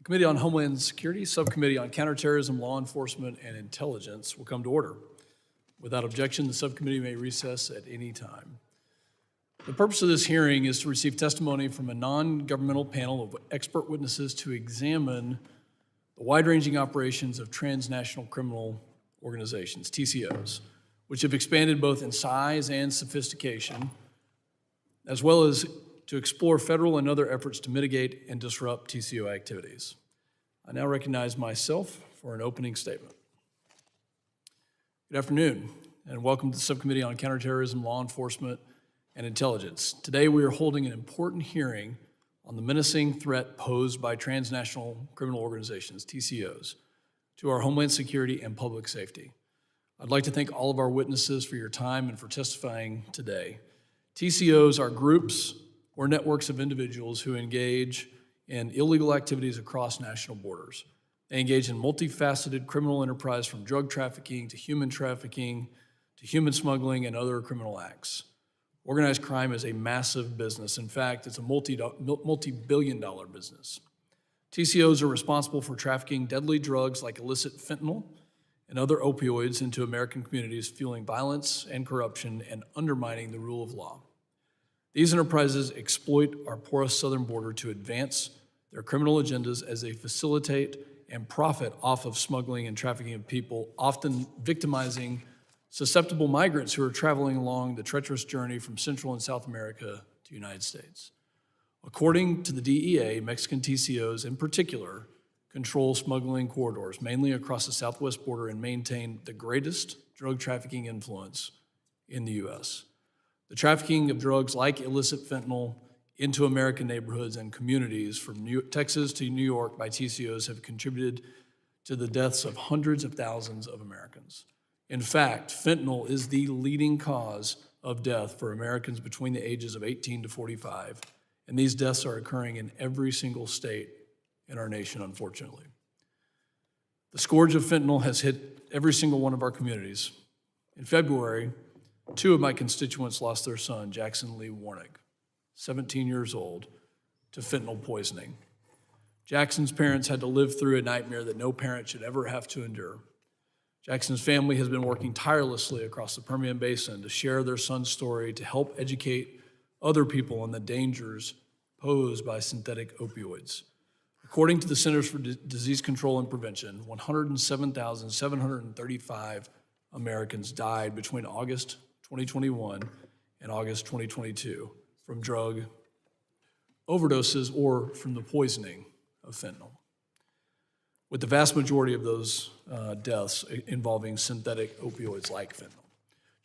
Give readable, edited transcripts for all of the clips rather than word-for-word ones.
Committee on Homeland Security, Subcommittee on Counterterrorism, Law Enforcement, and Intelligence will come to order. Without objection, the subcommittee may recess at any time. The purpose of this hearing is to receive testimony from a non-governmental panel of expert witnesses to examine the wide-ranging operations of transnational criminal organizations, TCOs, which have expanded both in size and sophistication, as well as to explore federal and other efforts to mitigate and disrupt TCO activities. I now recognize myself for an opening statement. Good afternoon, and welcome to the Subcommittee on Counterterrorism, Law Enforcement, and Intelligence. Today we are holding an important hearing on the menacing threat posed by transnational criminal organizations, TCOs, to our homeland security and public safety. I'd like to thank all of our witnesses for your time and for testifying today. TCOs are groups or networks of individuals who engage in illegal activities across national borders. They engage in multifaceted criminal enterprise from drug trafficking to human smuggling and other criminal acts. Organized crime is a massive business. In fact, it's a multi-billion-dollar business. TCOs are responsible for trafficking deadly drugs like illicit fentanyl and other opioids into American communities, fueling violence and corruption and undermining the rule of law. These enterprises exploit our porous southern border to advance their criminal agendas as they facilitate and profit off of smuggling and trafficking of people, often victimizing susceptible migrants who are traveling along the treacherous journey from Central and South America to the United States. According to the DEA, Mexican TCOs in particular control smuggling corridors, mainly across the southwest border, and maintain the greatest drug trafficking influence in the U.S. The trafficking of drugs like illicit fentanyl into American neighborhoods and communities from Texas to New York by TCOs have contributed to the deaths of hundreds of thousands of Americans. In fact, fentanyl is the leading cause of death for Americans between the ages of 18 to 45, and these deaths are occurring in every single state in our nation, unfortunately. The scourge of fentanyl has hit every single one of our communities. In February, 2 of my constituents lost their son, Jackson Lee Warnick, 17 years old, to fentanyl poisoning. Jackson's parents had to live through a nightmare that no parent should ever have to endure. Jackson's family has been working tirelessly across the Permian Basin to share their son's story, to help educate other people on the dangers posed by synthetic opioids. According to the Centers for Disease Control and Prevention, 107,735 Americans died between August 2021 and August 2022 from drug overdoses or from the poisoning of fentanyl, with the vast majority of those deaths involving synthetic opioids like fentanyl.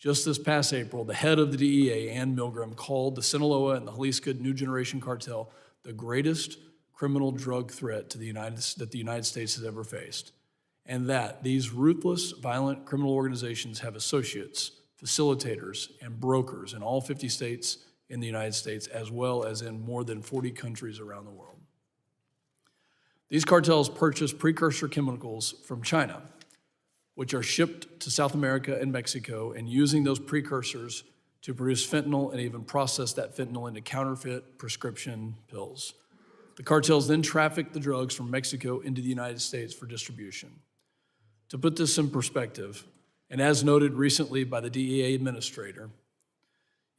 Just this past April, the head of the DEA, Ann Milgram, called the Sinaloa and the Jalisco New Generation Cartel the greatest criminal drug threat that the United States has ever faced, and that these ruthless, violent criminal organizations have associates, facilitators, and brokers in all 50 states in the United States, as well as in more than 40 countries around the world. These cartels purchase precursor chemicals from China, which are shipped to South America and Mexico, and using those precursors to produce fentanyl and even process that fentanyl into counterfeit prescription pills. The cartels then traffic the drugs from Mexico into the United States for distribution. To put this in perspective, and as noted recently by the DEA administrator,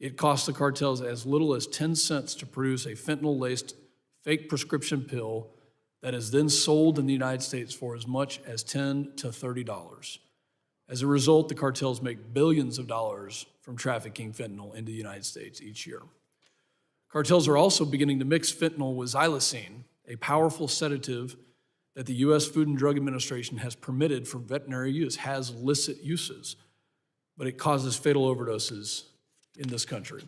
it costs the cartels as little as 10 cents to produce a fentanyl-laced fake prescription pill that is then sold in the United States for as much as $10 to $30. As a result, the cartels make billions of dollars from trafficking fentanyl into the United States each year. Cartels are also beginning to mix fentanyl with xylazine, a powerful sedative that the U.S. Food and Drug Administration has permitted for veterinary use, has illicit uses, but it causes fatal overdoses in this country.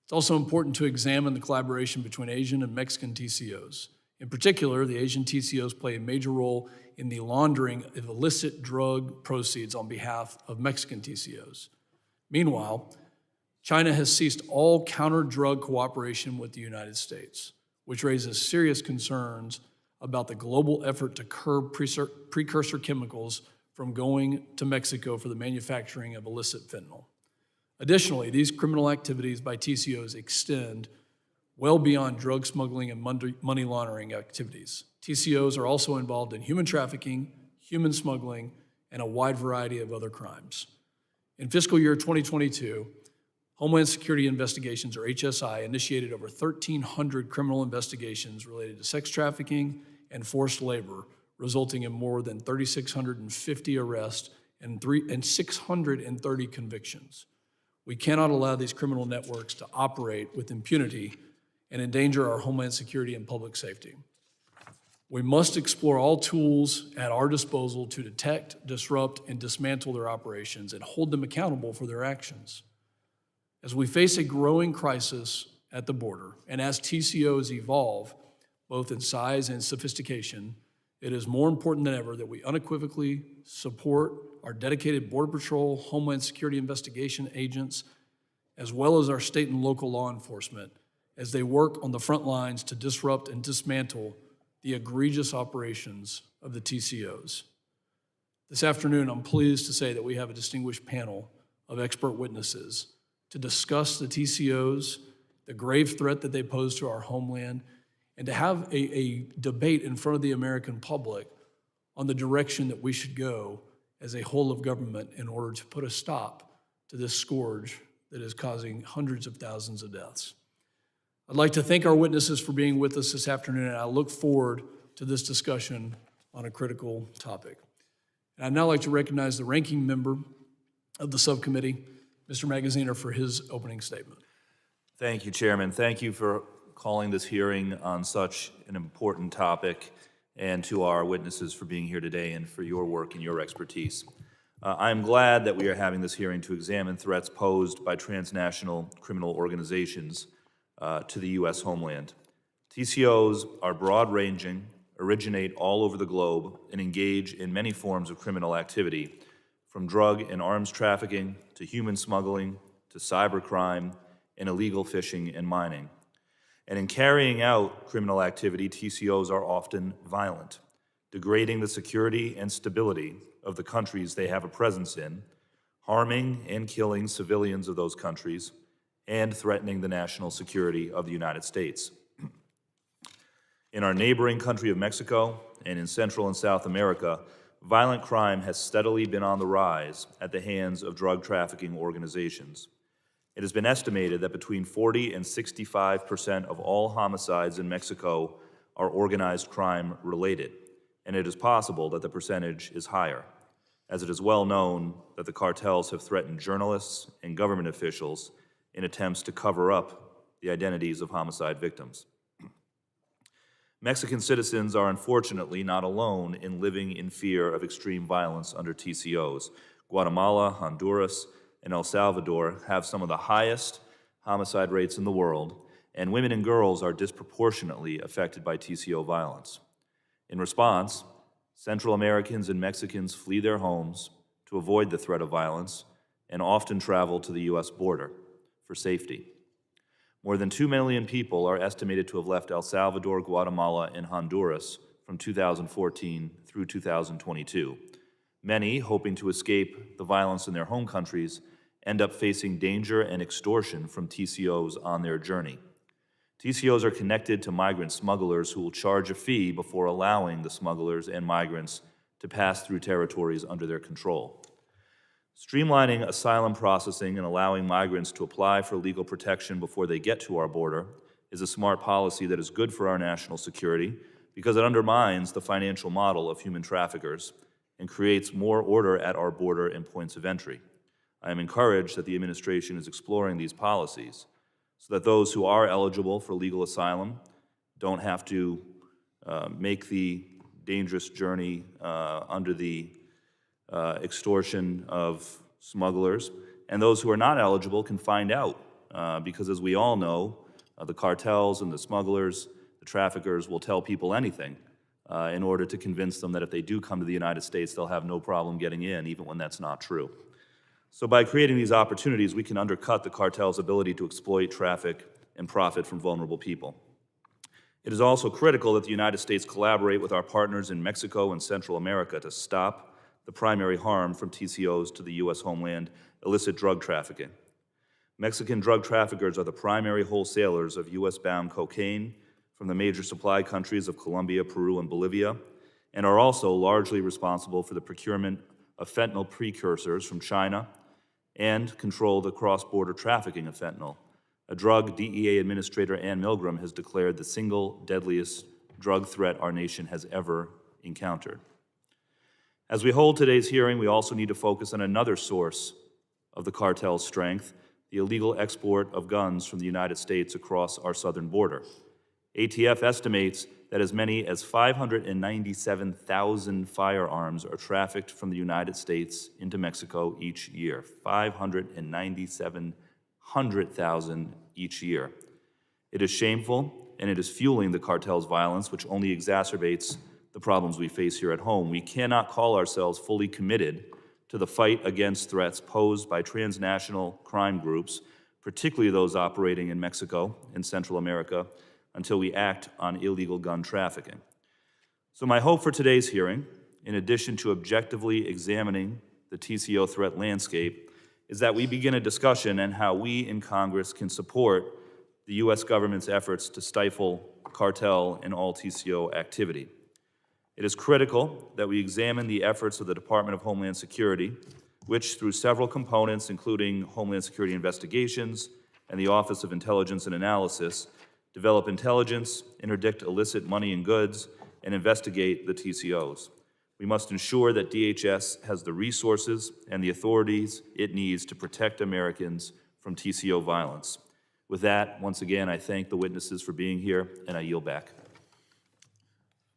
It's also important to examine the collaboration between Asian and Mexican TCOs. In particular, the Asian TCOs play a major role in the laundering of illicit drug proceeds on behalf of Mexican TCOs. Meanwhile, China has ceased all counter-drug cooperation with the United States, which raises serious concerns about the global effort to curb precursor chemicals from going to Mexico for the manufacturing of illicit fentanyl. Additionally, these criminal activities by TCOs extend well beyond drug smuggling and money laundering activities. TCOs are also involved in human trafficking, human smuggling, and a wide variety of other crimes. In fiscal year 2022, Homeland Security Investigations, or HSI, initiated over 1,300 criminal investigations related to sex trafficking and forced labor, resulting in more than 3,650 arrests and 630 convictions. We cannot allow these criminal networks to operate with impunity and endanger our homeland security and public safety. We must explore all tools at our disposal to detect, disrupt, and dismantle their operations and hold them accountable for their actions. As we face a growing crisis at the border, and as TCOs evolve, both in size and sophistication, it is more important than ever that we unequivocally support our dedicated Border Patrol, Homeland Security investigation agents, as well as our state and local law enforcement, as they work on the front lines to disrupt and dismantle the egregious operations of the TCOs. This afternoon, I'm pleased to say that we have a distinguished panel of expert witnesses to discuss the TCOs, the grave threat that they pose to our homeland, and to have a debate in front of the American public on the direction that we should go as a whole of government in order to put a stop to this scourge that is causing hundreds of thousands of deaths. I'd like to thank our witnesses for being with us this afternoon, and I look forward to this discussion on a critical topic. And I'd now like to recognize the ranking member of the subcommittee, Mr. Magaziner, for his opening statement. Thank you, Chairman. Thank you for calling this hearing on such an important topic, and to our witnesses for being here today and for your work and your expertise. I'm glad that we are having this hearing to examine threats posed by transnational criminal organizations to the U.S. homeland. TCOs are broad-ranging, originate all over the globe, and engage in many forms of criminal activity, from drug and arms trafficking to human smuggling to cybercrime and illegal fishing and mining. And in carrying out criminal activity, TCOs are often violent, degrading the security and stability of the countries they have a presence in, harming and killing civilians of those countries, and threatening the national security of the United States. In our neighboring country of Mexico and in Central and South America, violent crime has steadily been on the rise at the hands of drug trafficking organizations. It has been estimated that between 40 and 65% of all homicides in Mexico are organized crime related, and it is possible that the percentage is higher, as it is well known that the cartels have threatened journalists and government officials in attempts to cover up the identities of homicide victims. Mexican citizens are unfortunately not alone in living in fear of extreme violence under TCOs. Guatemala, Honduras, and El Salvador have some of the highest homicide rates in the world, and women and girls are disproportionately affected by TCO violence. In response, Central Americans and Mexicans flee their homes to avoid the threat of violence and often travel to the U.S. border for safety. More than 2 million people are estimated to have left El Salvador, Guatemala, and Honduras from 2014 through 2022. Many, hoping to escape the violence in their home countries, end up facing danger and extortion from TCOs on their journey. TCOs are connected to migrant smugglers who will charge a fee before allowing the smugglers and migrants to pass through territories under their control. Streamlining asylum processing and allowing migrants to apply for legal protection before they get to our border is a smart policy that is good for our national security because it undermines the financial model of human traffickers and creates more order at our border and points of entry. I am encouraged that the administration is exploring these policies so that those who are eligible for legal asylum don't have to make the dangerous journey under the extortion of smugglers, and those who are not eligible can find out because, as we all know, the cartels and the smugglers, the traffickers will tell people anything in order to convince them that if they do come to the United States, they'll have no problem getting in, even when that's not true. So by creating these opportunities, we can undercut the cartel's ability to exploit, traffic, and profit from vulnerable people. It is also critical that the United States collaborate with our partners in Mexico and Central America to stop the primary harm from TCOs to the U.S. homeland, illicit drug trafficking. Mexican drug traffickers are the primary wholesalers of U.S.-bound cocaine from the major supply countries of Colombia, Peru, and Bolivia, and are also largely responsible for the procurement of fentanyl precursors from China and control the cross-border trafficking of fentanyl, a drug DEA Administrator Ann Milgram has declared the single deadliest drug threat our nation has ever encountered. As we hold today's hearing, we also need to focus on another source of the cartel's strength, the illegal export of guns from the United States across our southern border. ATF estimates that as many as 597,000 firearms are trafficked from the United States into Mexico each year. 597,000 each year. It is shameful, and it is fueling the cartel's violence, which only exacerbates the problems we face here at home. We cannot call ourselves fully committed to the fight against threats posed by transnational crime groups, particularly those operating in Mexico and Central America, until we act on illegal gun trafficking. So my hope for today's hearing, in addition to objectively examining the TCO threat landscape, is that we begin a discussion on how we in Congress can support the U.S. government's efforts to stifle cartel and all TCO activity. It is critical that we examine the efforts of the Department of Homeland Security, which through several components, including Homeland Security Investigations and the Office of Intelligence and Analysis, develop intelligence, interdict illicit money and goods, and investigate the TCOs. We must ensure that DHS has the resources and the authorities it needs to protect Americans from TCO violence. With that, once again, I thank the witnesses for being here, and I yield back.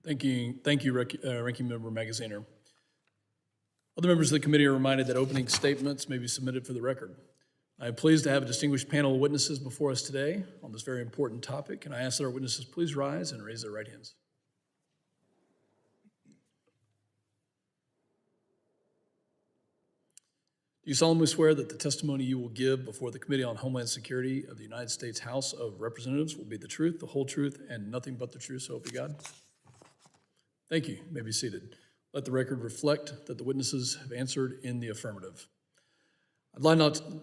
Thank you, Ranking Member Magaziner. Other members of the committee are reminded that opening statements may be submitted for the record. I am pleased to have a distinguished panel of witnesses before us today on this very important topic, and I ask that our witnesses please rise and raise their right hands. Do you solemnly swear that the testimony you will give before the Committee on Homeland Security of the United States House of Representatives will be the truth, the whole truth, and nothing but the truth, so help you God? Thank you. You may be seated. Let the record reflect that the witnesses have answered in the affirmative. I'd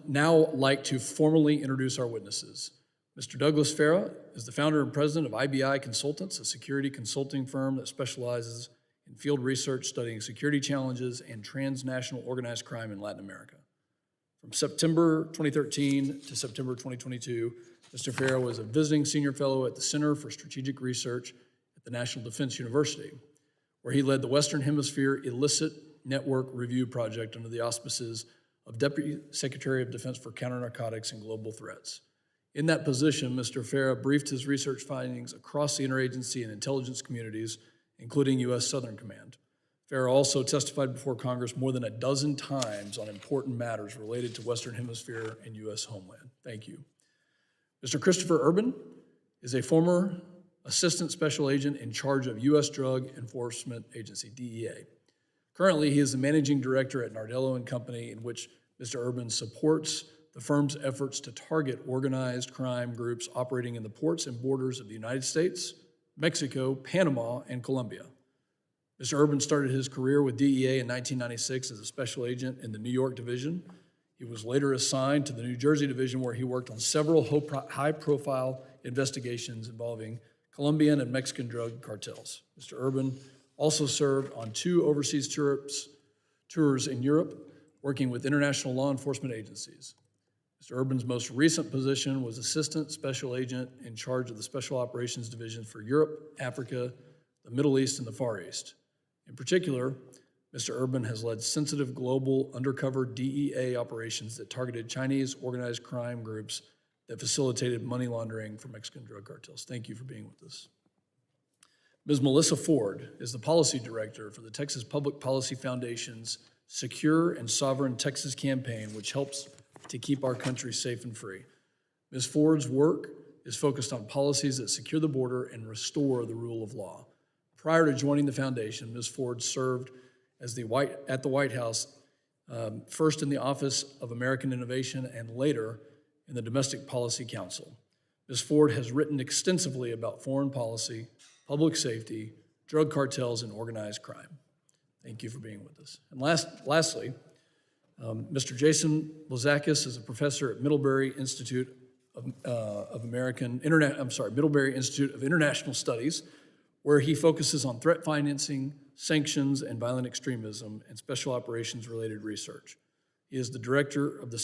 now like to formally introduce our witnesses. Mr. Douglas Farah is the founder and president of IBI Consultants, a security consulting firm that specializes in field research studying security challenges and transnational organized crime in Latin America. From September 2013 to September 2022, Mr. Farah was a visiting senior fellow at the Center for Strategic Research at the National Defense University, where he led the Western Hemisphere Illicit Network Review Project under the auspices of Deputy Secretary of Defense for Counter-Narcotics and Global Threats. In that position, Mr. Farah briefed his research findings across the interagency and intelligence communities, including U.S. Southern Command. Farah also testified before Congress more than a dozen times on important matters related to Western Hemisphere and U.S. homeland. Thank you. Mr. Christopher Urban is a former Assistant Special Agent in charge of U.S. Drug Enforcement Agency, DEA. Currently, he is the Managing Director at Nardello & Company, in which Mr. Urban supports the firm's efforts to target organized crime groups operating in the ports and borders of the United States, Mexico, Panama, and Colombia. Mr. Urban started his career with DEA in 1996 as a special agent in the New York division. He was later assigned to the New Jersey division, where he worked on several high-profile investigations involving Colombian and Mexican drug cartels. Mr. Urban also served on 2 overseas tours in Europe, working with international law enforcement agencies. Mr. Urban's most recent position was Assistant Special Agent in charge of the Special Operations Division for Europe, Africa, the Middle East, and the Far East. In particular, Mr. Urban has led sensitive global undercover DEA operations that targeted Chinese organized crime groups that facilitated money laundering for Mexican drug cartels. Thank you for being with us. Ms. Melissa Ford is the Policy Director for the Texas Public Policy Foundation's Secure and Sovereign Texas campaign, which helps to keep our country safe and free. Ms. Ford's work is focused on policies that secure the border and restore the rule of law. Prior to joining the foundation, Ms. Ford served as at the White House, first in the Office of American Innovation and later in the Domestic Policy Council. Ms. Ford has written extensively about foreign policy, public safety, drug cartels, and organized crime. Thank you for being with us. And lastly, Mr. Jason Blazakis is a professor at Middlebury Institute of Middlebury Institute of International Studies, where he focuses on threat financing, sanctions, and violent extremism and special operations related research. He is the director of the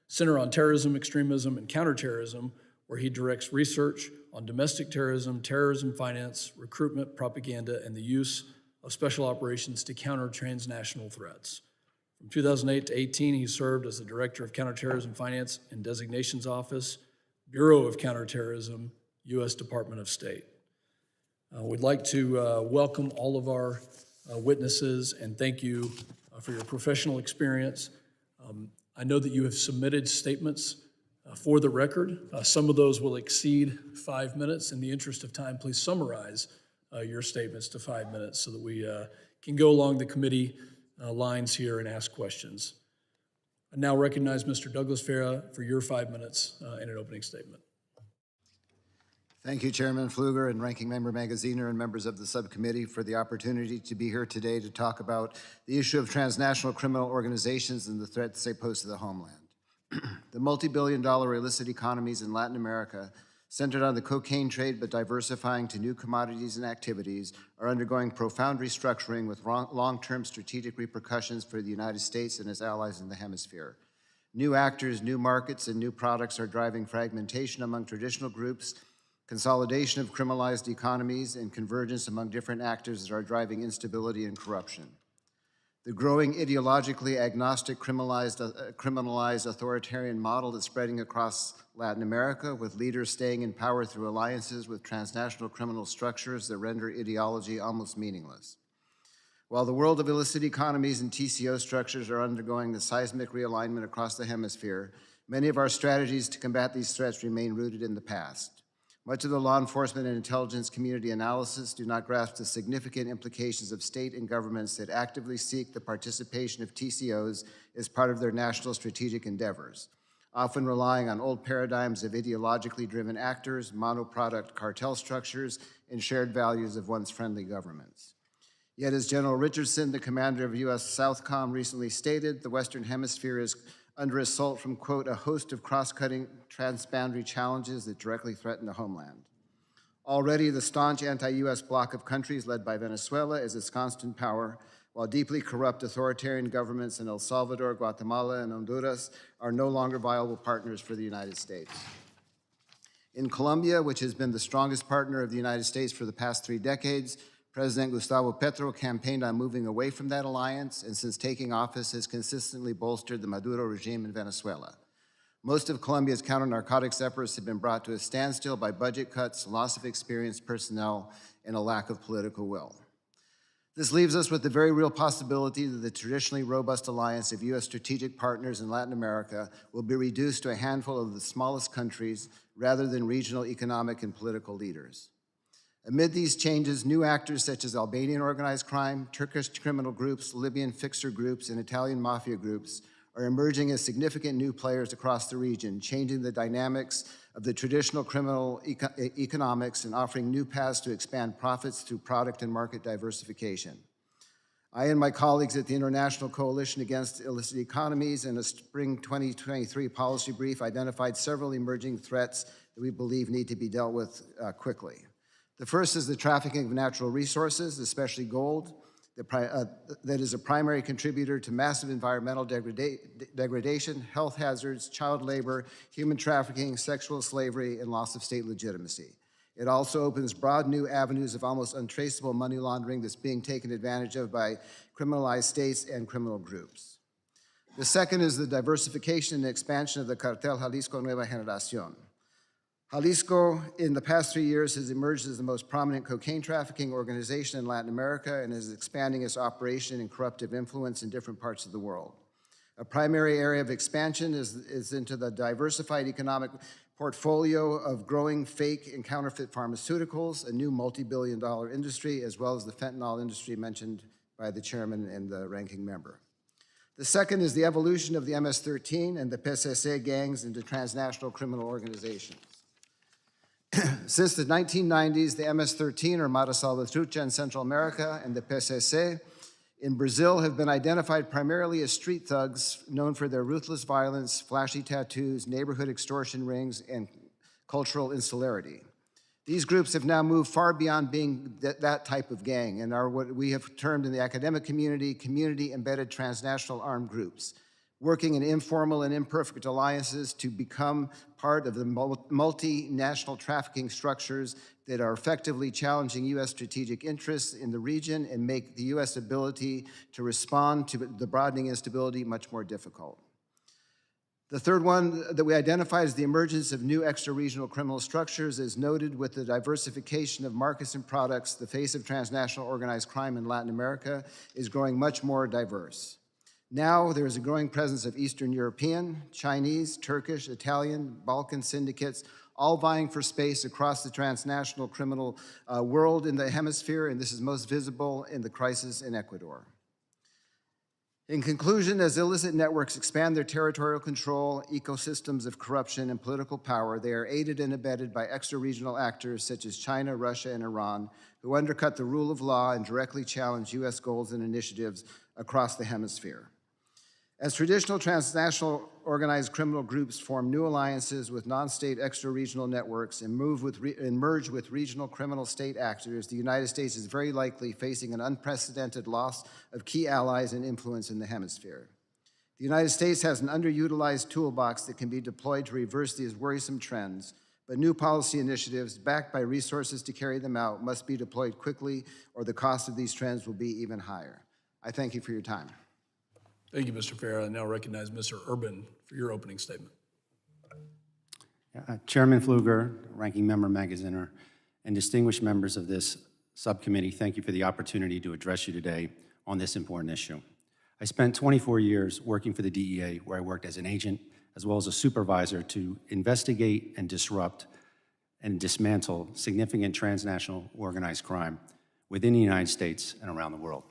Center on Terrorism, Extremism, and Counterterrorism, where he directs research on domestic terrorism, terrorism finance, recruitment, propaganda, and the use of special operations to counter transnational threats. From 2008 to 18, he served as the Director of Counterterrorism Finance and Designations Office, Bureau of Counterterrorism, U.S. Department of State. We'd like to welcome all of our witnesses and thank you for your professional experience. I know that you have submitted statements for the record. Some of those will exceed 5 minutes. In the interest of time, please summarize your statements to 5 minutes so that we can go along the committee lines here and ask questions. I now recognize Mr. Douglas Farah for your 5 minutes and an opening statement. Thank you, Chairman Pfluger and Ranking Member Magaziner and members of the subcommittee for the opportunity to be here today to talk about the issue of transnational criminal organizations and the threats they pose to the homeland. The multi-billion-dollar illicit economies in Latin America, centered on the cocaine trade but diversifying to new commodities and activities, are undergoing profound restructuring with long-term strategic repercussions for the United States and its allies in the hemisphere. New actors, new markets, and new products are driving fragmentation among traditional groups, consolidation of criminalized economies, and convergence among different actors that are driving instability and corruption. The growing ideologically agnostic criminalized authoritarian model is spreading across Latin America, with leaders staying in power through alliances with transnational criminal structures that render ideology almost meaningless. While the world of illicit economies and TCO structures are undergoing a seismic realignment across the hemisphere, many of our strategies to combat these threats remain rooted in the past. Much of the law enforcement and intelligence community analysis do not grasp the significant implications of state and governments that actively seek the participation of TCOs as part of their national strategic endeavors, often relying on old paradigms of ideologically driven actors, monoproduct cartel structures, and shared values of once friendly governments. Yet, as General Richardson, the commander of U.S. Southcom, recently stated, the Western Hemisphere is under assault from, quote, a host of cross-cutting transboundary challenges that directly threaten the homeland. Already, the staunch anti-U.S. bloc of countries led by Venezuela is ensconced in power, while deeply corrupt authoritarian governments in El Salvador, Guatemala, and Honduras are no longer viable partners for the United States. In Colombia, which has been the strongest partner of the United States for the past 3 decades, President Gustavo Petro campaigned on moving away from that alliance, and since taking office has consistently bolstered the Maduro regime in Venezuela. Most of Colombia's counter-narcotics efforts have been brought to a standstill by budget cuts, loss of experienced personnel, and a lack of political will. This leaves us with the very real possibility that the traditionally robust alliance of U.S. strategic partners in Latin America will be reduced to a handful of the smallest countries rather than regional economic and political leaders. Amid these changes, new actors such as Albanian organized crime, Turkish criminal groups, Libyan fixer groups, and Italian mafia groups are emerging as significant new players across the region, changing the dynamics of the traditional criminal economics and offering new paths to expand profits through product and market diversification. I and my colleagues at the International Coalition Against Illicit Economies in a spring 2023 policy brief identified several emerging threats that we believe need to be dealt with quickly. The first is the trafficking of natural resources, especially gold, that is a primary contributor to massive environmental degradation, health hazards, child labor, human trafficking, sexual slavery, and loss of state legitimacy. It also opens broad new avenues of almost untraceable money laundering that's being taken advantage of by criminalized states and criminal groups. The second is the diversification and expansion of the Cartel Jalisco Nueva Generación. Jalisco, in the past 3 years, has emerged as the most prominent cocaine trafficking organization in Latin America and is expanding its operation and corruptive influence in different parts of the world. A primary area of expansion is into the diversified economic portfolio of growing fake and counterfeit pharmaceuticals, a new multi-billion-dollar industry, as well as the fentanyl industry mentioned by the chairman and the ranking member. The second is the evolution of the MS-13 and the PCC gangs into transnational criminal organizations. Since the 1990s, the MS-13, or Mara Salvatrucha in Central America, and the PCC in Brazil have been identified primarily as street thugs known for their ruthless violence, flashy tattoos, neighborhood extortion rings, and cultural insularity. These groups have now moved far beyond being that type of gang and are what we have termed in the academic community, community-embedded transnational armed groups, working in informal and imperfect alliances to become part of the multinational trafficking structures that are effectively challenging U.S. strategic interests in the region and make the U.S. ability to respond to the broadening instability much more difficult. The third one that we identified is the emergence of new extra-regional criminal structures. As noted with the diversification of markets and products, the face of transnational organized crime in Latin America is growing much more diverse. Now there is a growing presence of Eastern European, Chinese, Turkish, Italian, Balkan syndicates, all vying for space across the transnational criminal world in the hemisphere, and this is most visible in the crisis in Ecuador. In conclusion, as illicit networks expand their territorial control, ecosystems of corruption, and political power, they are aided and abetted by extra-regional actors such as China, Russia, and Iran, who undercut the rule of law and directly challenge U.S. goals and initiatives across the hemisphere. As traditional transnational organized criminal groups form new alliances with non-state extra-regional networks and merge with regional criminal state actors, the United States is very likely facing an unprecedented loss of key allies and influence in the hemisphere. The United States has an underutilized toolbox that can be deployed to reverse these worrisome trends, but new policy initiatives backed by resources to carry them out must be deployed quickly, or the cost of these trends will be even higher. I thank you for your time. Thank you, Mr. Farah. I now recognize Mr. Urban for your opening statement. Chairman Pfluger, Ranking Member Magaziner, and distinguished members of this subcommittee, thank you for the opportunity to address you today on this important issue. I spent 24 years working for the DEA, where I worked as an agent as well as a supervisor to investigate and disrupt and dismantle significant transnational organized crime within the United States and around the world.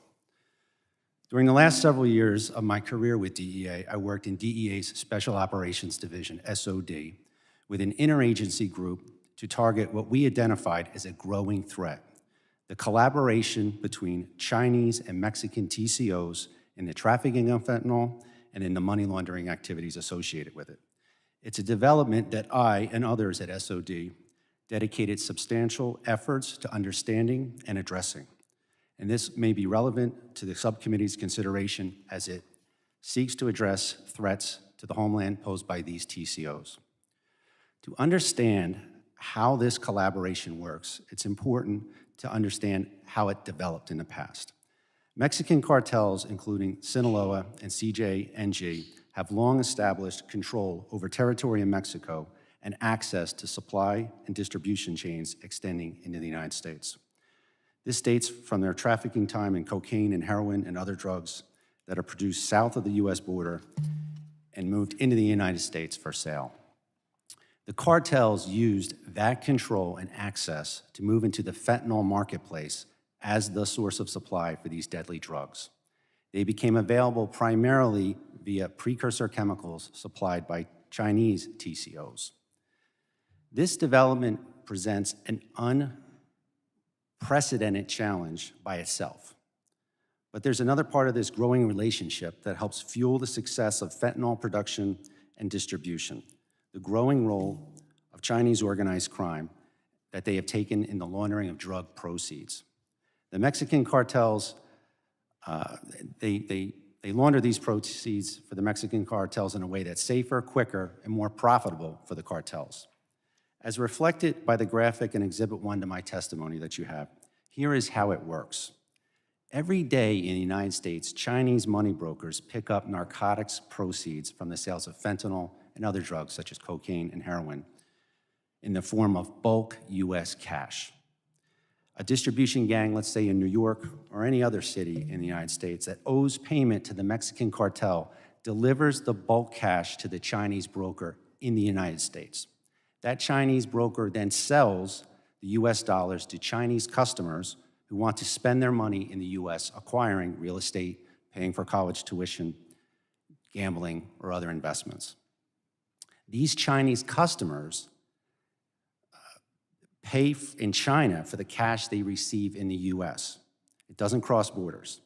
During the last several years of my career with DEA, I worked in DEA's Special Operations Division, SOD, with an interagency group to target what we identified as a growing threat: the collaboration between Chinese and Mexican TCOs in the trafficking of fentanyl and in the money laundering activities associated with it. It's a development that I and others at SOD dedicated substantial efforts to understanding and addressing. And this may be relevant to the subcommittee's consideration as it seeks to address threats to the homeland posed by these TCOs. To understand how this collaboration works, it's important to understand how it developed in the past. Mexican cartels, including Sinaloa and CJNG, have long established control over territory in Mexico and access to supply and distribution chains extending into the United States. This dates from their trafficking time in cocaine and heroin and other drugs that are produced south of the U.S. border and moved into the United States for sale. The cartels used that control and access to move into the fentanyl marketplace as the source of supply for these deadly drugs. They became available primarily via precursor chemicals supplied by Chinese TCOs. This development presents an unprecedented challenge by itself. But there's another part of this growing relationship that helps fuel the success of fentanyl production and distribution: the growing role of Chinese organized crime that they have taken in the laundering of drug proceeds. The Mexican cartels, they launder these proceeds for the Mexican cartels in a way that's safer, quicker, and more profitable for the cartels. As reflected by the graphic in Exhibit 1 to my testimony that you have, here is how it works. Every day in the United States, Chinese money brokers pick up narcotics proceeds from the sales of fentanyl and other drugs such as cocaine and heroin in the form of bulk U.S. cash. A distribution gang, let's say in New York or any other city in the United States that owes payment to the Mexican cartel, delivers the bulk cash to the Chinese broker in the United States. That Chinese broker then sells the U.S. dollars to Chinese customers who want to spend their money in the U.S. acquiring real estate, paying for college tuition, gambling, or other investments. These Chinese customers pay in China for the cash they receive in the U.S. It doesn't cross borders.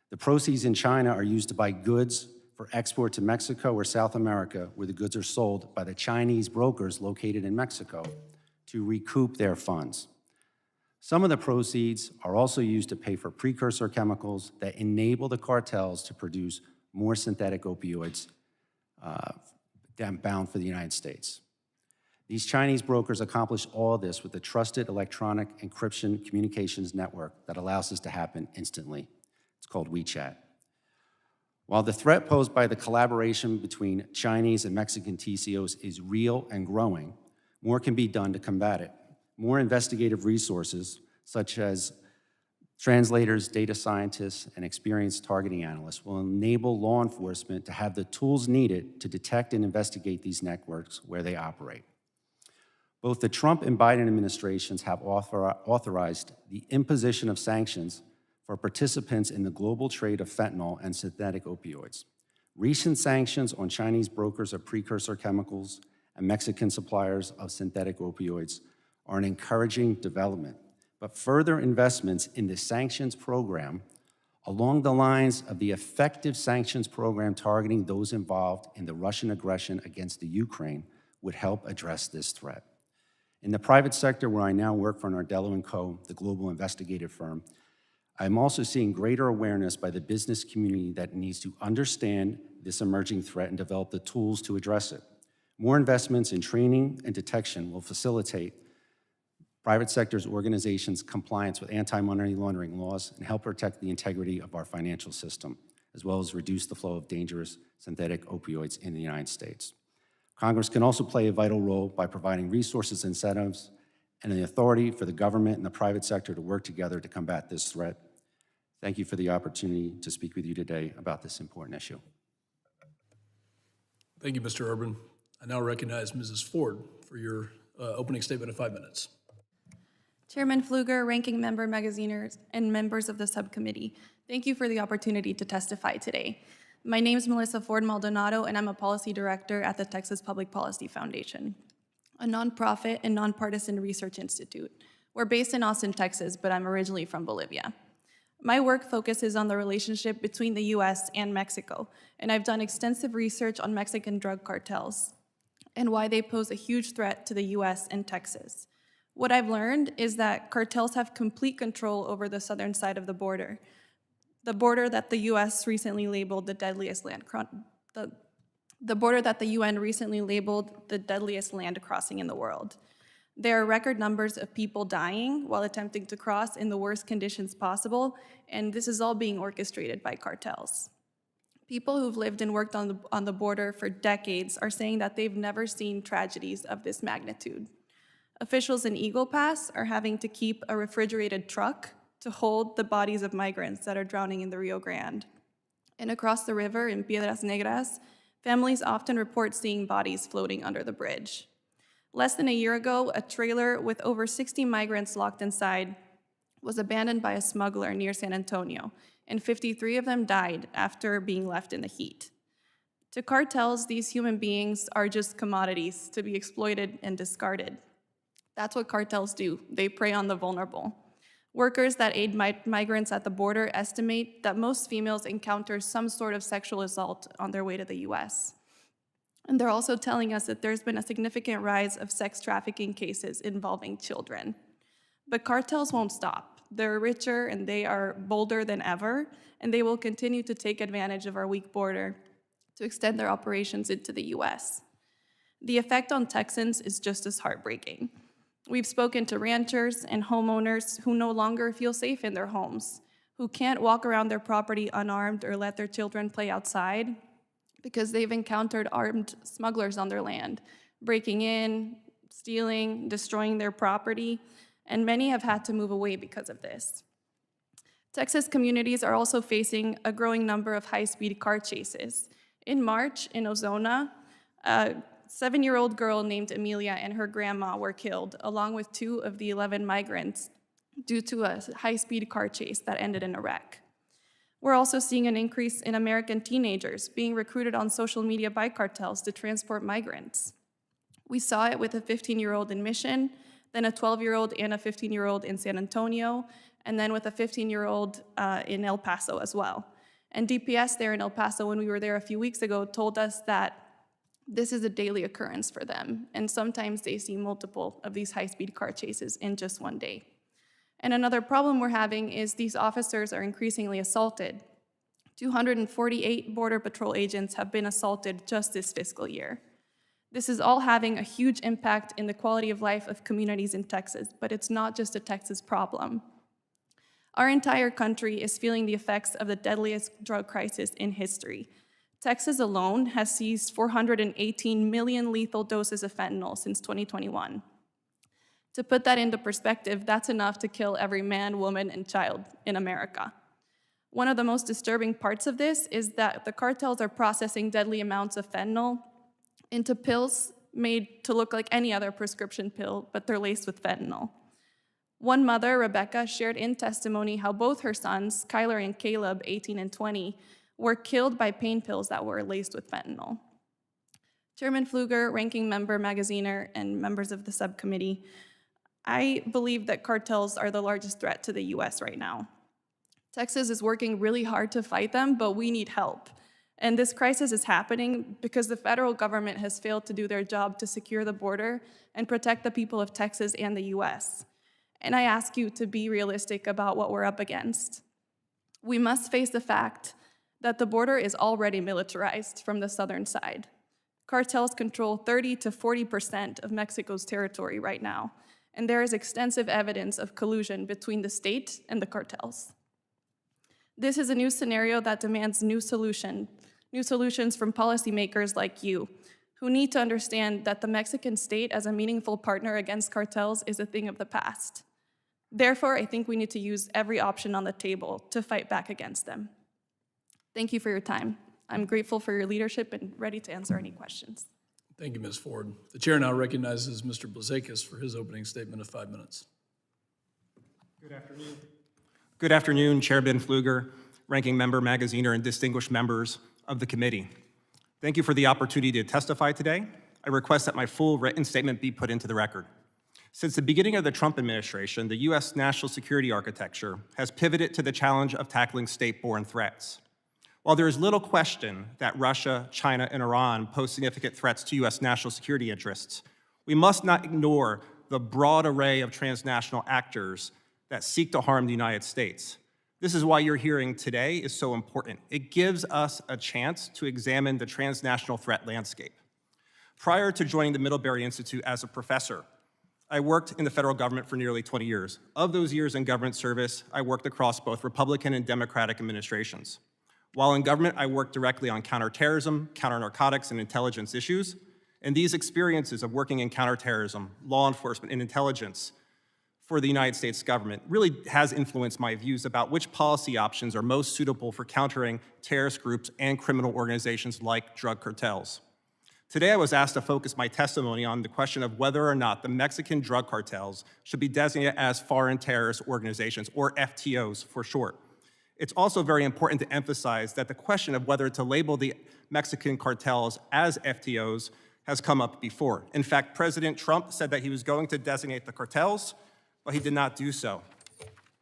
The proceeds in China are used to buy goods for export to Mexico or South America, where the goods are sold by the Chinese brokers located in Mexico to recoup their funds. Some of the proceeds are also used to pay for precursor chemicals that enable the cartels to produce more synthetic opioids bound for the United States. These Chinese brokers accomplish all this with a trusted electronic encryption communications network that allows this to happen instantly. It's called WeChat. While the threat posed by the collaboration between Chinese and Mexican TCOs is real and growing, more can be done to combat it. More investigative resources, such as translators, data scientists, and experienced targeting analysts, will enable law enforcement to have the tools needed to detect and investigate these networks where they operate. Both the Trump and Biden administrations have authorized the imposition of sanctions for participants in the global trade of fentanyl and synthetic opioids. Recent sanctions on Chinese brokers of precursor chemicals and Mexican suppliers of synthetic opioids are an encouraging development, but further investments in the sanctions program along the lines of the effective sanctions program targeting those involved in the Russian aggression against the Ukraine would help address this threat. In the private sector, where I now work for Nardello & Co., the global investigative firm, I'm also seeing greater awareness by the business community that needs to understand this emerging threat and develop the tools to address it. More investments in training and detection will facilitate private sector's organizations' compliance with anti-money laundering laws and help protect the integrity of our financial system, as well as reduce the flow of dangerous synthetic opioids in the United States. Congress can also play a vital role by providing resources, incentives, and the authority for the government and the private sector to work together to combat this threat. Thank you for the opportunity to speak with you today about this important issue. Thank you, Mr. Urban. I now recognize Mrs. Ford for your opening statement of 5 minutes. Chairman Pfluger, Ranking Member Magaziners, and members of the subcommittee, thank you for the opportunity to testify today. My name is Melissa Ford Maldonado, and I'm a policy director at the Texas Public Policy Foundation, a nonprofit and nonpartisan research institute. We're based in Austin, Texas, but I'm originally from Bolivia. My work focuses on the relationship between the US and Mexico, and I've done extensive research on Mexican drug cartels and why they pose a huge threat to the US and Texas. What I've learned is that cartels have complete control over the southern side of the border that the US recently labeled the deadliest land the border that the UN recently labeled the deadliest land crossing in the world. There are record numbers of people dying while attempting to cross in the worst conditions possible, and this is all being orchestrated by cartels. People who've lived and worked on the border for decades are saying that they've never seen tragedies of this magnitude. Officials in Eagle Pass are having to keep a refrigerated truck to hold the bodies of migrants that are drowning in the Rio Grande. And across the river in Piedras Negras, families often report seeing bodies floating under the bridge. Less than a year ago, a trailer with over 60 migrants locked inside was abandoned by a smuggler near San Antonio, and 53 of them died after being left in the heat. To cartels, these human beings are just commodities to be exploited and discarded. That's what cartels do. They prey on the vulnerable. Workers that aid migrants at the border estimate that most females encounter some sort of sexual assault on their way to the US. And they're also telling us that there's been a significant rise of sex trafficking cases involving children. But cartels won't stop. They're richer and they are bolder than ever, and they will continue to take advantage of our weak border to extend their operations into the US. The effect on Texans is just as heartbreaking. We've spoken to ranchers and homeowners who no longer feel safe in their homes, who can't walk around their property unarmed or let their children play outside because they've encountered armed smugglers on their land, breaking in, stealing, destroying their property, and many have had to move away because of this. Texas communities are also facing a growing number of high-speed car chases. In March, in Ozona, 7-year-old girl named Amelia and her grandma were killed, along with 2 of the 11 migrants, due to a high-speed car chase that ended in a wreck. We're also seeing an increase in American teenagers being recruited on social media by cartels to transport migrants. We saw it with a 15-year-old in Mission, then a 12-year-old and a 15-year-old in San Antonio, and then with a 15-year-old in El Paso as well. And DPS there in El Paso, when we were there a few weeks ago, told us that this is a daily occurrence for them, and sometimes they see multiple of these high-speed car chases in just one day. And another problem we're having is these officers are increasingly assaulted. 248 Border Patrol agents have been assaulted just this fiscal year. This is all having a huge impact in the quality of life of communities in Texas, but it's not just a Texas problem. Our entire country is feeling the effects of the deadliest drug crisis in history. Texas alone has seized 418 million lethal doses of fentanyl since 2021. To put that into perspective, that's enough to kill every man, woman, and child in America. One of the most disturbing parts of this is that the cartels are processing deadly amounts of fentanyl into pills made to look like any other prescription pill, but they're laced with fentanyl. One mother, Rebecca, shared in testimony how both her sons, Kyler and Caleb, 18 and 20, were killed by pain pills that were laced with fentanyl. Chairman Pfluger, Ranking Member Magaziner, and members of the subcommittee, I believe that cartels are the largest threat to the US right now. Texas is working really hard to fight them, but we need help. And this crisis is happening because the federal government has failed to do their job to secure the border and protect the people of Texas and the US. And I ask you to be realistic about what we're up against. We must face the fact that the border is already militarized from the southern side. Cartels control 30 to 40% of Mexico's territory right now, and there is extensive evidence of collusion between the state and the cartels. This is a new scenario that demands new solutions from policymakers like you, who need to understand that the Mexican state as a meaningful partner against cartels is a thing of the past. Therefore, I think we need to use every option on the table to fight back against them. Thank you for your time. I'm grateful for your leadership and ready to answer any questions. Thank you, Ms. Ford. The chair now recognizes Mr. Blazakis for his opening statement of 5 minutes. Good afternoon. Good afternoon, Chairman Pfluger, Ranking Member Magaziner, and distinguished members of the committee. Thank you for the opportunity to testify today. I request that my full written statement be put into the record. Since the beginning of the Trump administration, the U.S. national security architecture has pivoted to the challenge of tackling state-borne threats. While there is little question that Russia, China, and Iran pose significant threats to U.S. national security interests, we must not ignore the broad array of transnational actors that seek to harm the United States. This is why your hearing today is so important. It gives us a chance to examine the transnational threat landscape. Prior to joining the Middlebury Institute as a professor, I worked in the federal government for nearly 20 years. Of those years in government service, I worked across both Republican and Democratic administrations. While in government, I worked directly on counterterrorism, counter-narcotics, and intelligence issues. And these experiences of working in counterterrorism, law enforcement, and intelligence for the United States government really has influenced my views about which policy options are most suitable for countering terrorist groups and criminal organizations like drug cartels. Today, I was asked to focus my testimony on the question of whether or not the Mexican drug cartels should be designated as foreign terrorist organizations, or FTOs for short. It's also very important to emphasize that the question of whether to label the Mexican cartels as FTOs has come up before. In fact, President Trump said that he was going to designate the cartels, but he did not do so.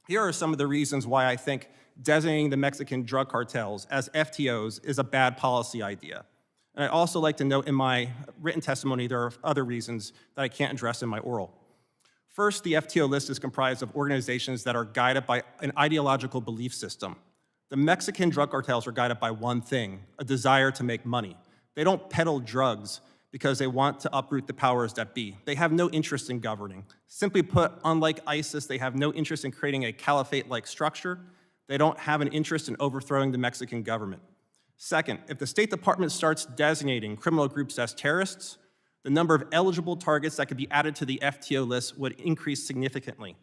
Here are some of the reasons why I think designating the Mexican drug cartels as FTOs is a bad policy idea. And I'd also like to note in my written testimony there are other reasons that I can't address in my oral. First, the FTO list is comprised of organizations that are guided by an ideological belief system. The Mexican drug cartels are guided by one thing, a desire to make money. They don't peddle drugs because they want to uproot the powers that be. They have no interest in governing. Simply put, unlike ISIS, they have no interest in creating a caliphate-like structure. They don't have an interest in overthrowing the Mexican government. Second, if the State Department starts designating criminal groups as terrorists, the number of eligible targets that could be added to the FTO list would increase significantly.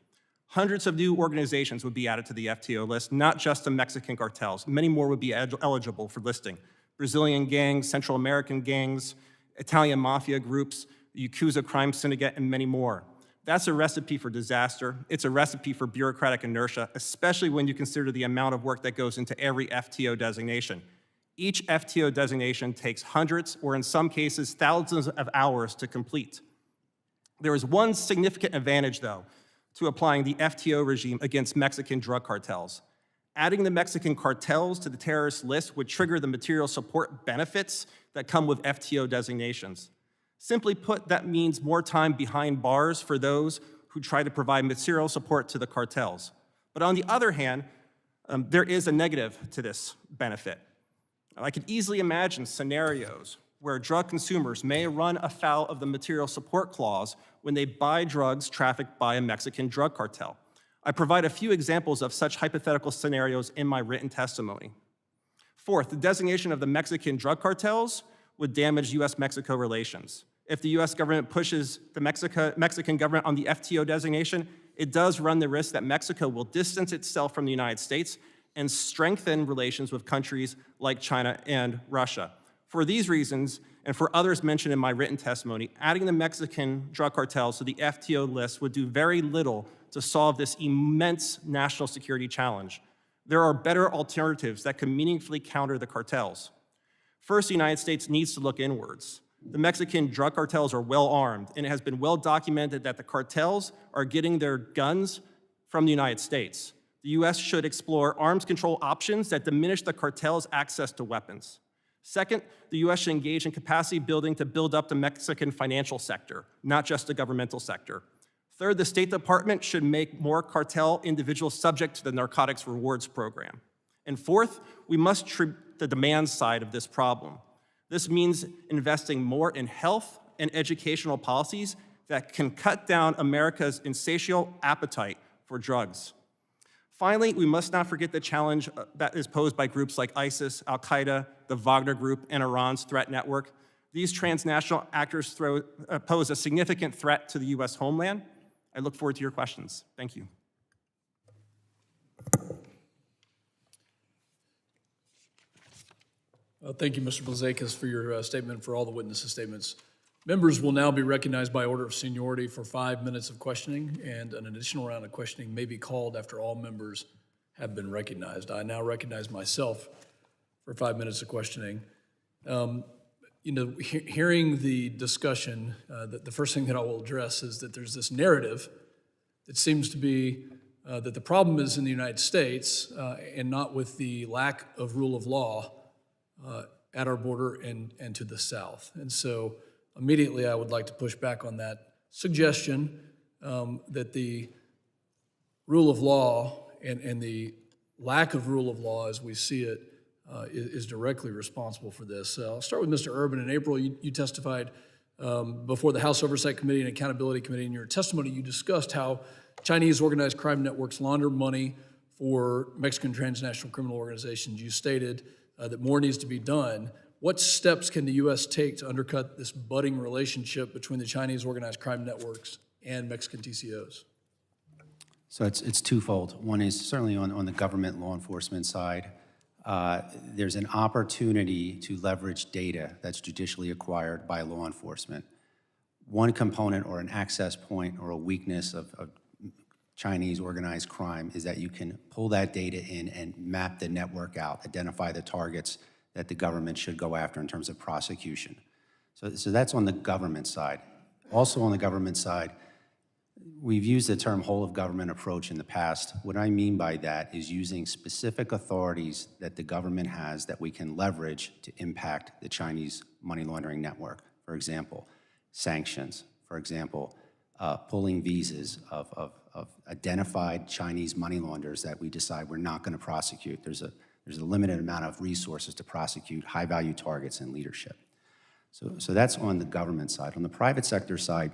Hundreds of new organizations would be added to the FTO list, not just the Mexican cartels. Many more would be eligible for listing. Brazilian gangs, Central American gangs, Italian mafia groups, the Yakuza crime syndicate, and many more. That's a recipe for disaster. It's a recipe for bureaucratic inertia, especially when you consider the amount of work that goes into every FTO designation. Each FTO designation takes hundreds, or in some cases, thousands of hours to complete. There is one significant advantage, though, to applying the FTO regime against Mexican drug cartels. Adding the Mexican cartels to the terrorist list would trigger the material support benefits that come with FTO designations. Simply put, that means more time behind bars for those who try to provide material support to the cartels. But on the other hand, there is a negative to this benefit. I could easily imagine scenarios where drug consumers may run afoul of the material support clause when they buy drugs trafficked by a Mexican drug cartel. I provide a few examples of such hypothetical scenarios in my written testimony. Fourth, the designation of the Mexican drug cartels would damage U.S.-Mexico relations. If the U.S. government pushes the Mexican government on the FTO designation, it does run the risk that Mexico will distance itself from the United States and strengthen relations with countries like China and Russia. For these reasons, and for others mentioned in my written testimony, adding the Mexican drug cartels to the FTO list would do very little to solve this immense national security challenge. There are better alternatives that can meaningfully counter the cartels. First, the United States needs to look inwards. The Mexican drug cartels are well armed, and it has been well documented that the cartels are getting their guns from the United States. The U.S. should explore arms control options that diminish the cartels' access to weapons. Second, the U.S. should engage in capacity building to build up the Mexican financial sector, not just the governmental sector. Third, the State Department should make more cartel individuals subject to the Narcotics Rewards Program. And fourth, we must treat the demand side of this problem. This means investing more in health and educational policies that can cut down America's insatiable appetite for drugs. Finally, we must not forget the challenge that is posed by groups like ISIS, Al-Qaeda, the Wagner Group, and Iran's threat network. These transnational actors pose a significant threat to the U.S. homeland. I look forward to your questions. Thank you. Thank you, Mr. Blazakis, for your statement, for all the witnesses' statements. Members will now be recognized by order of seniority for 5 minutes of questioning, and an additional round of questioning may be called after all members have been recognized. I now recognize myself for 5 minutes of questioning. Hearing the discussion, the first thing that I will address is that there's this narrative that seems to be that the problem is in the United States and not with the lack of rule of law at our border and to the south. And so immediately I would like to push back on that suggestion that the rule of law and the lack of rule of law as we see it is directly responsible for this. I'll start with Mr. Urban. In April, you testified before the House Oversight Committee and Accountability Committee. In your testimony, you discussed how Chinese organized crime networks launder money for Mexican transnational criminal organizations. You stated that more needs to be done. What steps can the U.S. take to undercut this budding relationship between the Chinese organized crime networks and Mexican TCOs? So it's twofold. One is certainly on the government law enforcement side. There's an opportunity to leverage data that's judicially acquired by law enforcement. One component or an access point or a weakness of Chinese organized crime is that you can pull that data in and map the network out, identify the targets that the government should go after in terms of prosecution. So that's on the government side. Also on the government side, we've used the term whole of government approach in the past. What I mean by that is using specific authorities that the government has that we can leverage to impact the Chinese money laundering network. For example, sanctions. For example, pulling visas of identified Chinese money launderers that we decide we're not going to prosecute. There's a limited amount of resources to prosecute high-value targets and leadership. So that's on the government side. On the private sector side,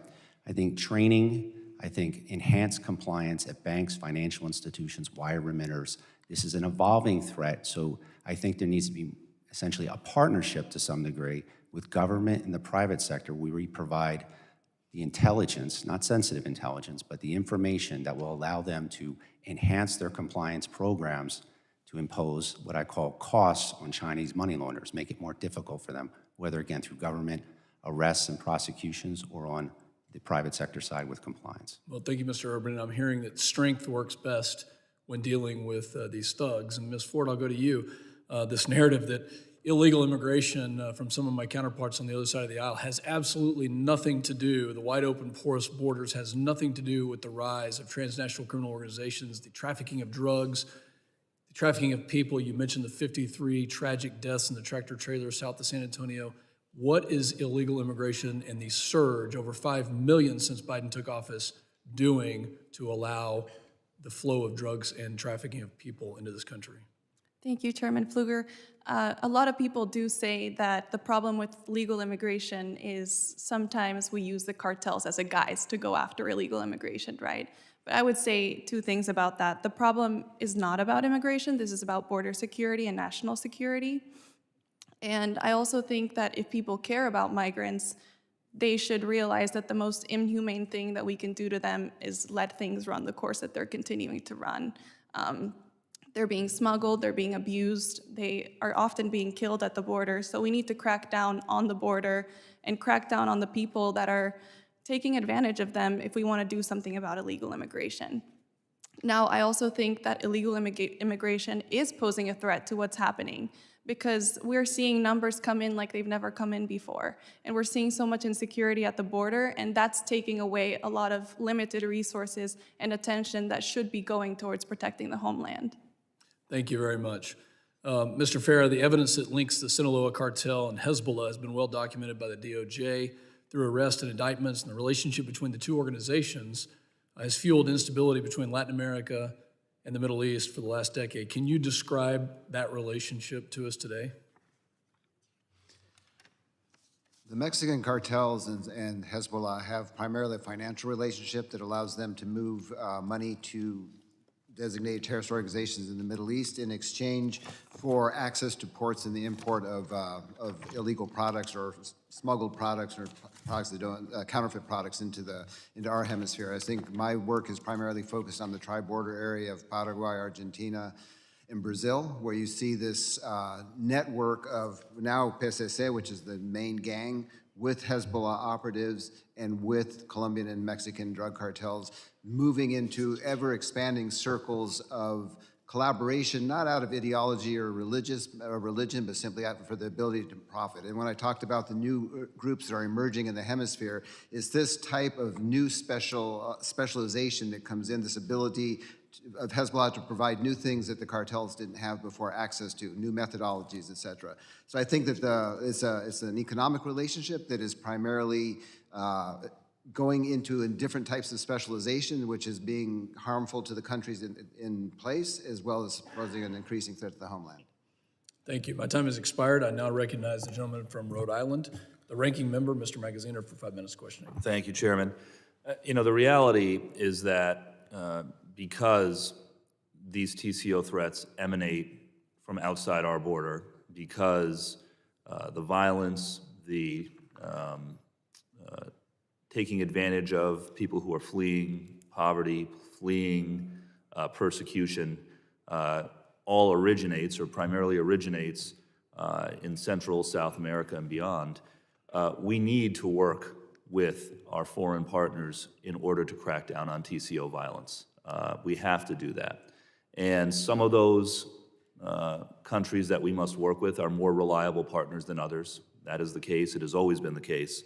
I think training, enhanced compliance at banks, financial institutions, wire remitters. This is an evolving threat, so I think there needs to be essentially a partnership to some degree with government and the private sector where we provide the intelligence, not sensitive intelligence, but the information that will allow them to enhance their compliance programs to impose what I call costs on Chinese money launderers, make it more difficult for them, whether again through government arrests and prosecutions or on the private sector side with compliance. Well, thank you, Mr. Urban. I'm hearing that strength works best when dealing with these thugs. And Ms. Ford, I'll go to you. This narrative that illegal immigration from some of my counterparts on the other side of the aisle has absolutely nothing to do, the wide open porous borders has nothing to do with the rise of transnational criminal organizations, the trafficking of drugs, the trafficking of people. You mentioned the 53 tragic deaths in the tractor trailer south of San Antonio. What is illegal immigration and the surge, over 5 million since Biden took office, doing to allow the flow of drugs and trafficking of people into this country? Thank you, Chairman Pfluger. A lot of people do say that the problem with legal immigration is sometimes we use the cartels as a guise to go after illegal immigration, right? But I would say two things about that. The problem is not about immigration. This is about border security and national security. And I also think that if people care about migrants, they should realize that the most inhumane thing that we can do to them is let things run the course that they're continuing to run. They're being smuggled, they're being abused, they are often being killed at the border. So we need to crack down on the border and crack down on the people that are taking advantage of them if we want to do something about illegal immigration. Now, I also think that illegal immigration is posing a threat to what's happening, because we're seeing numbers come in like they've never come in before. And we're seeing so much insecurity at the border, and that's taking away a lot of limited resources and attention that should be going towards protecting the homeland. Thank you very much. Mr. Farah, the evidence that links the Sinaloa cartel and Hezbollah has been well documented by the DOJ through arrests and indictments, and the relationship between the two organizations has fueled instability between Latin America and the Middle East for the last decade. Can you describe that relationship to us today? The Mexican cartels and Hezbollah have primarily a financial relationship that allows them to move money to designated terrorist organizations in the Middle East in exchange for access to ports and the import of illegal products or smuggled products or products that don't, counterfeit products into our hemisphere. I think my work is primarily focused on the tri-border area of Paraguay, Argentina, and Brazil, where you see this network of now PSC, which is the main gang, with Hezbollah operatives and with Colombian and Mexican drug cartels moving into ever-expanding circles of collaboration, not out of ideology or religion, but simply out for the ability to profit. And when I talked about the new groups that are emerging in the hemisphere, is this type of new specialization that comes in, this ability of Hezbollah to provide new things that the cartels didn't have before access to, new methodologies, et cetera. So I think that it's an economic relationship that is primarily going into different types of specialization, which is being harmful to the countries in place, as well as posing an increasing threat to the homeland. Thank you. My time has expired. I now recognize the gentleman from Rhode Island, the ranking member, Mr. Magaziner, for 5 minutes questioning. Thank you, Chairman. The reality is that because these TCO threats emanate from outside our border, because the violence, the taking advantage of people who are fleeing poverty, fleeing persecution, all originates or primarily originates in Central, South America and beyond. We need to work with our foreign partners in order to crack down on TCO violence. We have to do that. And some of those countries that we must work with are more reliable partners than others. That is the case. It has always been the case.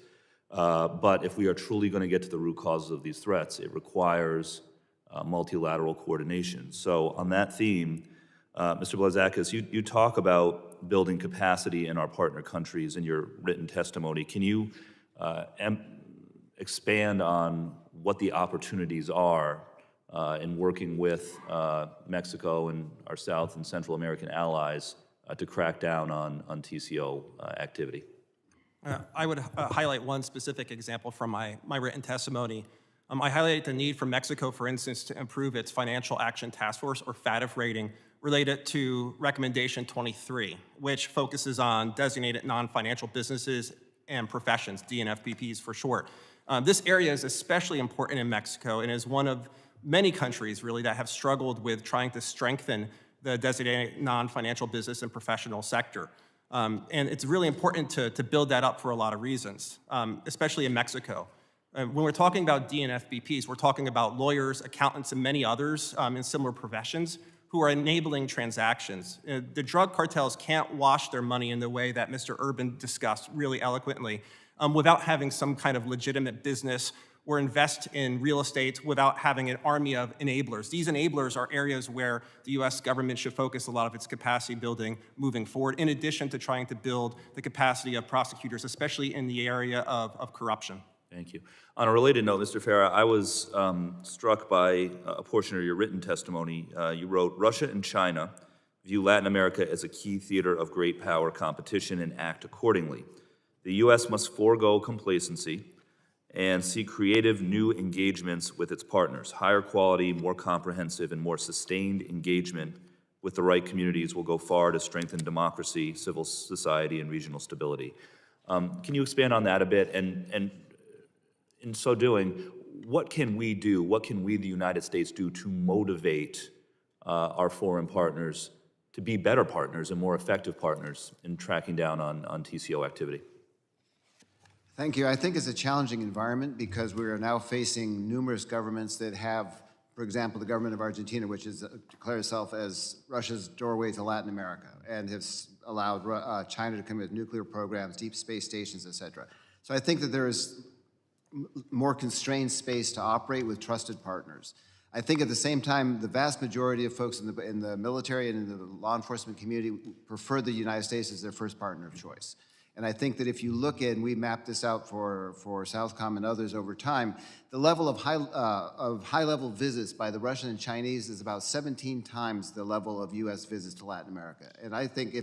But if we are truly going to get to the root causes of these threats, it requires multilateral coordination. So on that theme, Mr. Blazakis, you talk about building capacity in our partner countries in your written testimony. Can you expand on what the opportunities are in working with Mexico and our South and Central American allies to crack down on TCO activity? I would highlight one specific example from my written testimony. I highlight the need for Mexico, for instance, to improve its Financial Action Task Force, or FATF rating, related to Recommendation 23, which focuses on designated non-financial businesses and professions, DNFBPs for short. This area is especially important in Mexico and is one of many countries, really, that have struggled with trying to strengthen the designated non-financial business and professional sector. And it's really important to build that up for a lot of reasons, especially in Mexico. When we're talking about DNFBPs, we're talking about lawyers, accountants, and many others in similar professions who are enabling transactions. The drug cartels can't wash their money in the way that Mr. Urban discussed really eloquently without having some kind of legitimate business or invest in real estate without having an army of enablers. These enablers are areas where the U.S. government should focus a lot of its capacity building moving forward, in addition to trying to build the capacity of prosecutors, especially in the area of corruption. Thank you. On a related note, Mr. Farah, I was struck by a portion of your written testimony. You wrote, Russia and China view Latin America as a key theater of great power competition and act accordingly. The U.S. must forego complacency and seek creative new engagements with its partners. Higher quality, more comprehensive, and more sustained engagement with the right communities will go far to strengthen democracy, civil society, and regional stability. Can you expand on that a bit? And in so doing, what can we do? What can we, the United States, do to motivate our foreign partners to be better partners and more effective partners in tracking down on TCO activity? Thank you. I think it's a challenging environment because we are now facing numerous governments that have, for example, the government of Argentina, which has declared itself as Russia's doorway to Latin America and has allowed China to come with nuclear programs, deep space stations, et cetera. So I think that there is more constrained space to operate with trusted partners. I think at the same time, the vast majority of folks in the military and in the law enforcement community prefer the United States as their first partner of choice. And I think that if you look at, and we mapped this out for Southcom and others over time, the level of high-level visits by the Russian and Chinese is about 17 times the level of U.S. visits to Latin America. And I think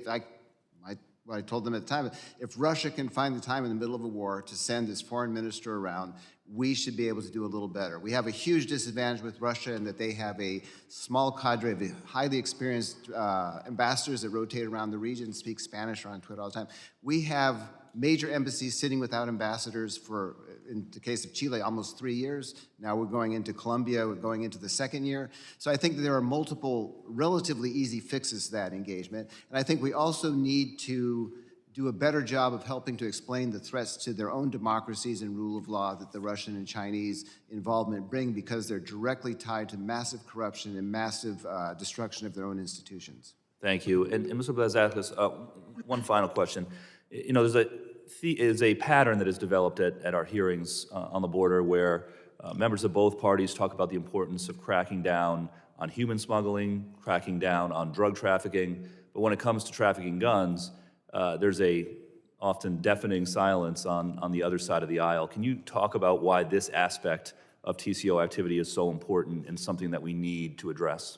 what I told them at the time, if Russia can find the time in the middle of a war to send its foreign minister around, we should be able to do a little better. We have a huge disadvantage with Russia in that they have a small cadre of highly experienced ambassadors that rotate around the region, speak Spanish, or on Twitter all the time. We have major embassies sitting without ambassadors for, in the case of Chile, almost 3 years. Now we're going into Colombia, we're going into the second year. So I think that there are multiple relatively easy fixes to that engagement. And I think we also need to do a better job of helping to explain the threats to their own democracies and rule of law that the Russian and Chinese involvement bring, because they're directly tied to massive corruption and massive destruction of their own institutions. Thank you. And Mr. Blazakis, one final question. You know, there's a pattern that has developed at our hearings on the border where members of both parties talk about the importance of cracking down on human smuggling, cracking down on drug trafficking, but when it comes to trafficking guns, there's a often deafening silence on the other side of the aisle. Can you talk about why this aspect of TCO activity is so important and something that we need to address?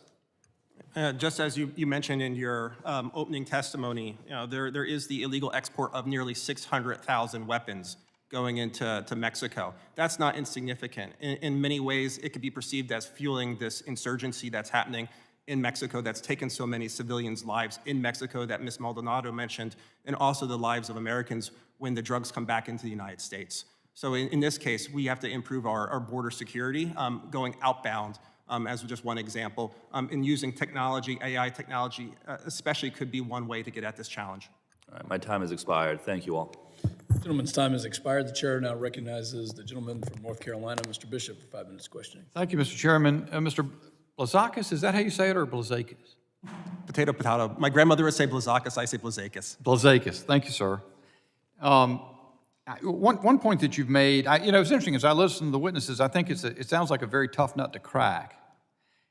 Just as you mentioned in your opening testimony, you know, there is the illegal export of nearly 600,000 weapons going into Mexico. That's not insignificant. In many ways, it could be perceived as fueling this insurgency that's happening in Mexico that's taken so many civilians' lives in Mexico that Ms. Maldonado mentioned, and also the lives of Americans when the drugs come back into the United States. So in this case, we have to improve our border security, going outbound, as just one example, and using technology, AI technology especially, could be one way to get at this challenge. All right, my time has expired. Thank you all. Gentleman's time has expired. The chair now recognizes the gentleman from North Carolina, Mr. Bishop, for 5 minutes questioning. Thank you, Mr. Chairman. Mr. Blazakis, is that how you say it, or Blazakis? Potato, potato. My grandmother would say Blazakis, I say Blazakis. Blazakis. Thank you, sir. One point that you've made, you know, it's interesting, as I listen to the witnesses, I think it sounds like a very tough nut to crack.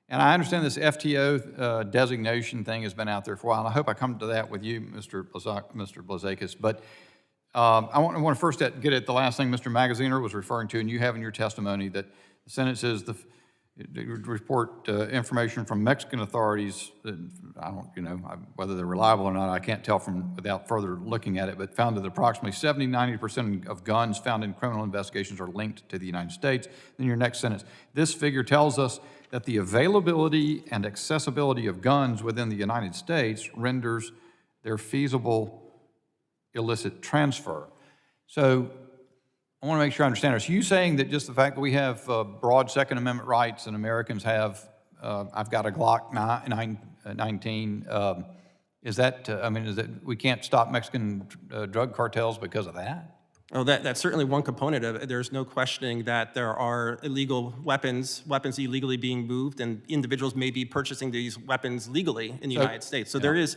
And I understand this FTO designation thing has been out there for a while, and I hope I come to that with you, Mr. Blazakis. But I want to first get at the last thing Mr. Magaziner was referring to, and you have in your testimony, that the Senate says report information from Mexican authorities. I don't, you know, whether they're reliable or not, I can't tell from without further looking at it, but found that approximately 70–90% of guns found in criminal investigations are linked to the United States. Then your next sentence, this figure tells us that the availability and accessibility of guns within the United States renders their feasible illicit transfer. So I want to make sure I understand this. Are you saying that just the fact that we have broad Second Amendment rights and Americans have, I've got a Glock 19, is that, I mean, is that we can't stop Mexican drug cartels because of that? Oh, that's certainly one component of it. There's no questioning that there are illegal weapons illegally being moved, and individuals may be purchasing these weapons legally in the United States. So there is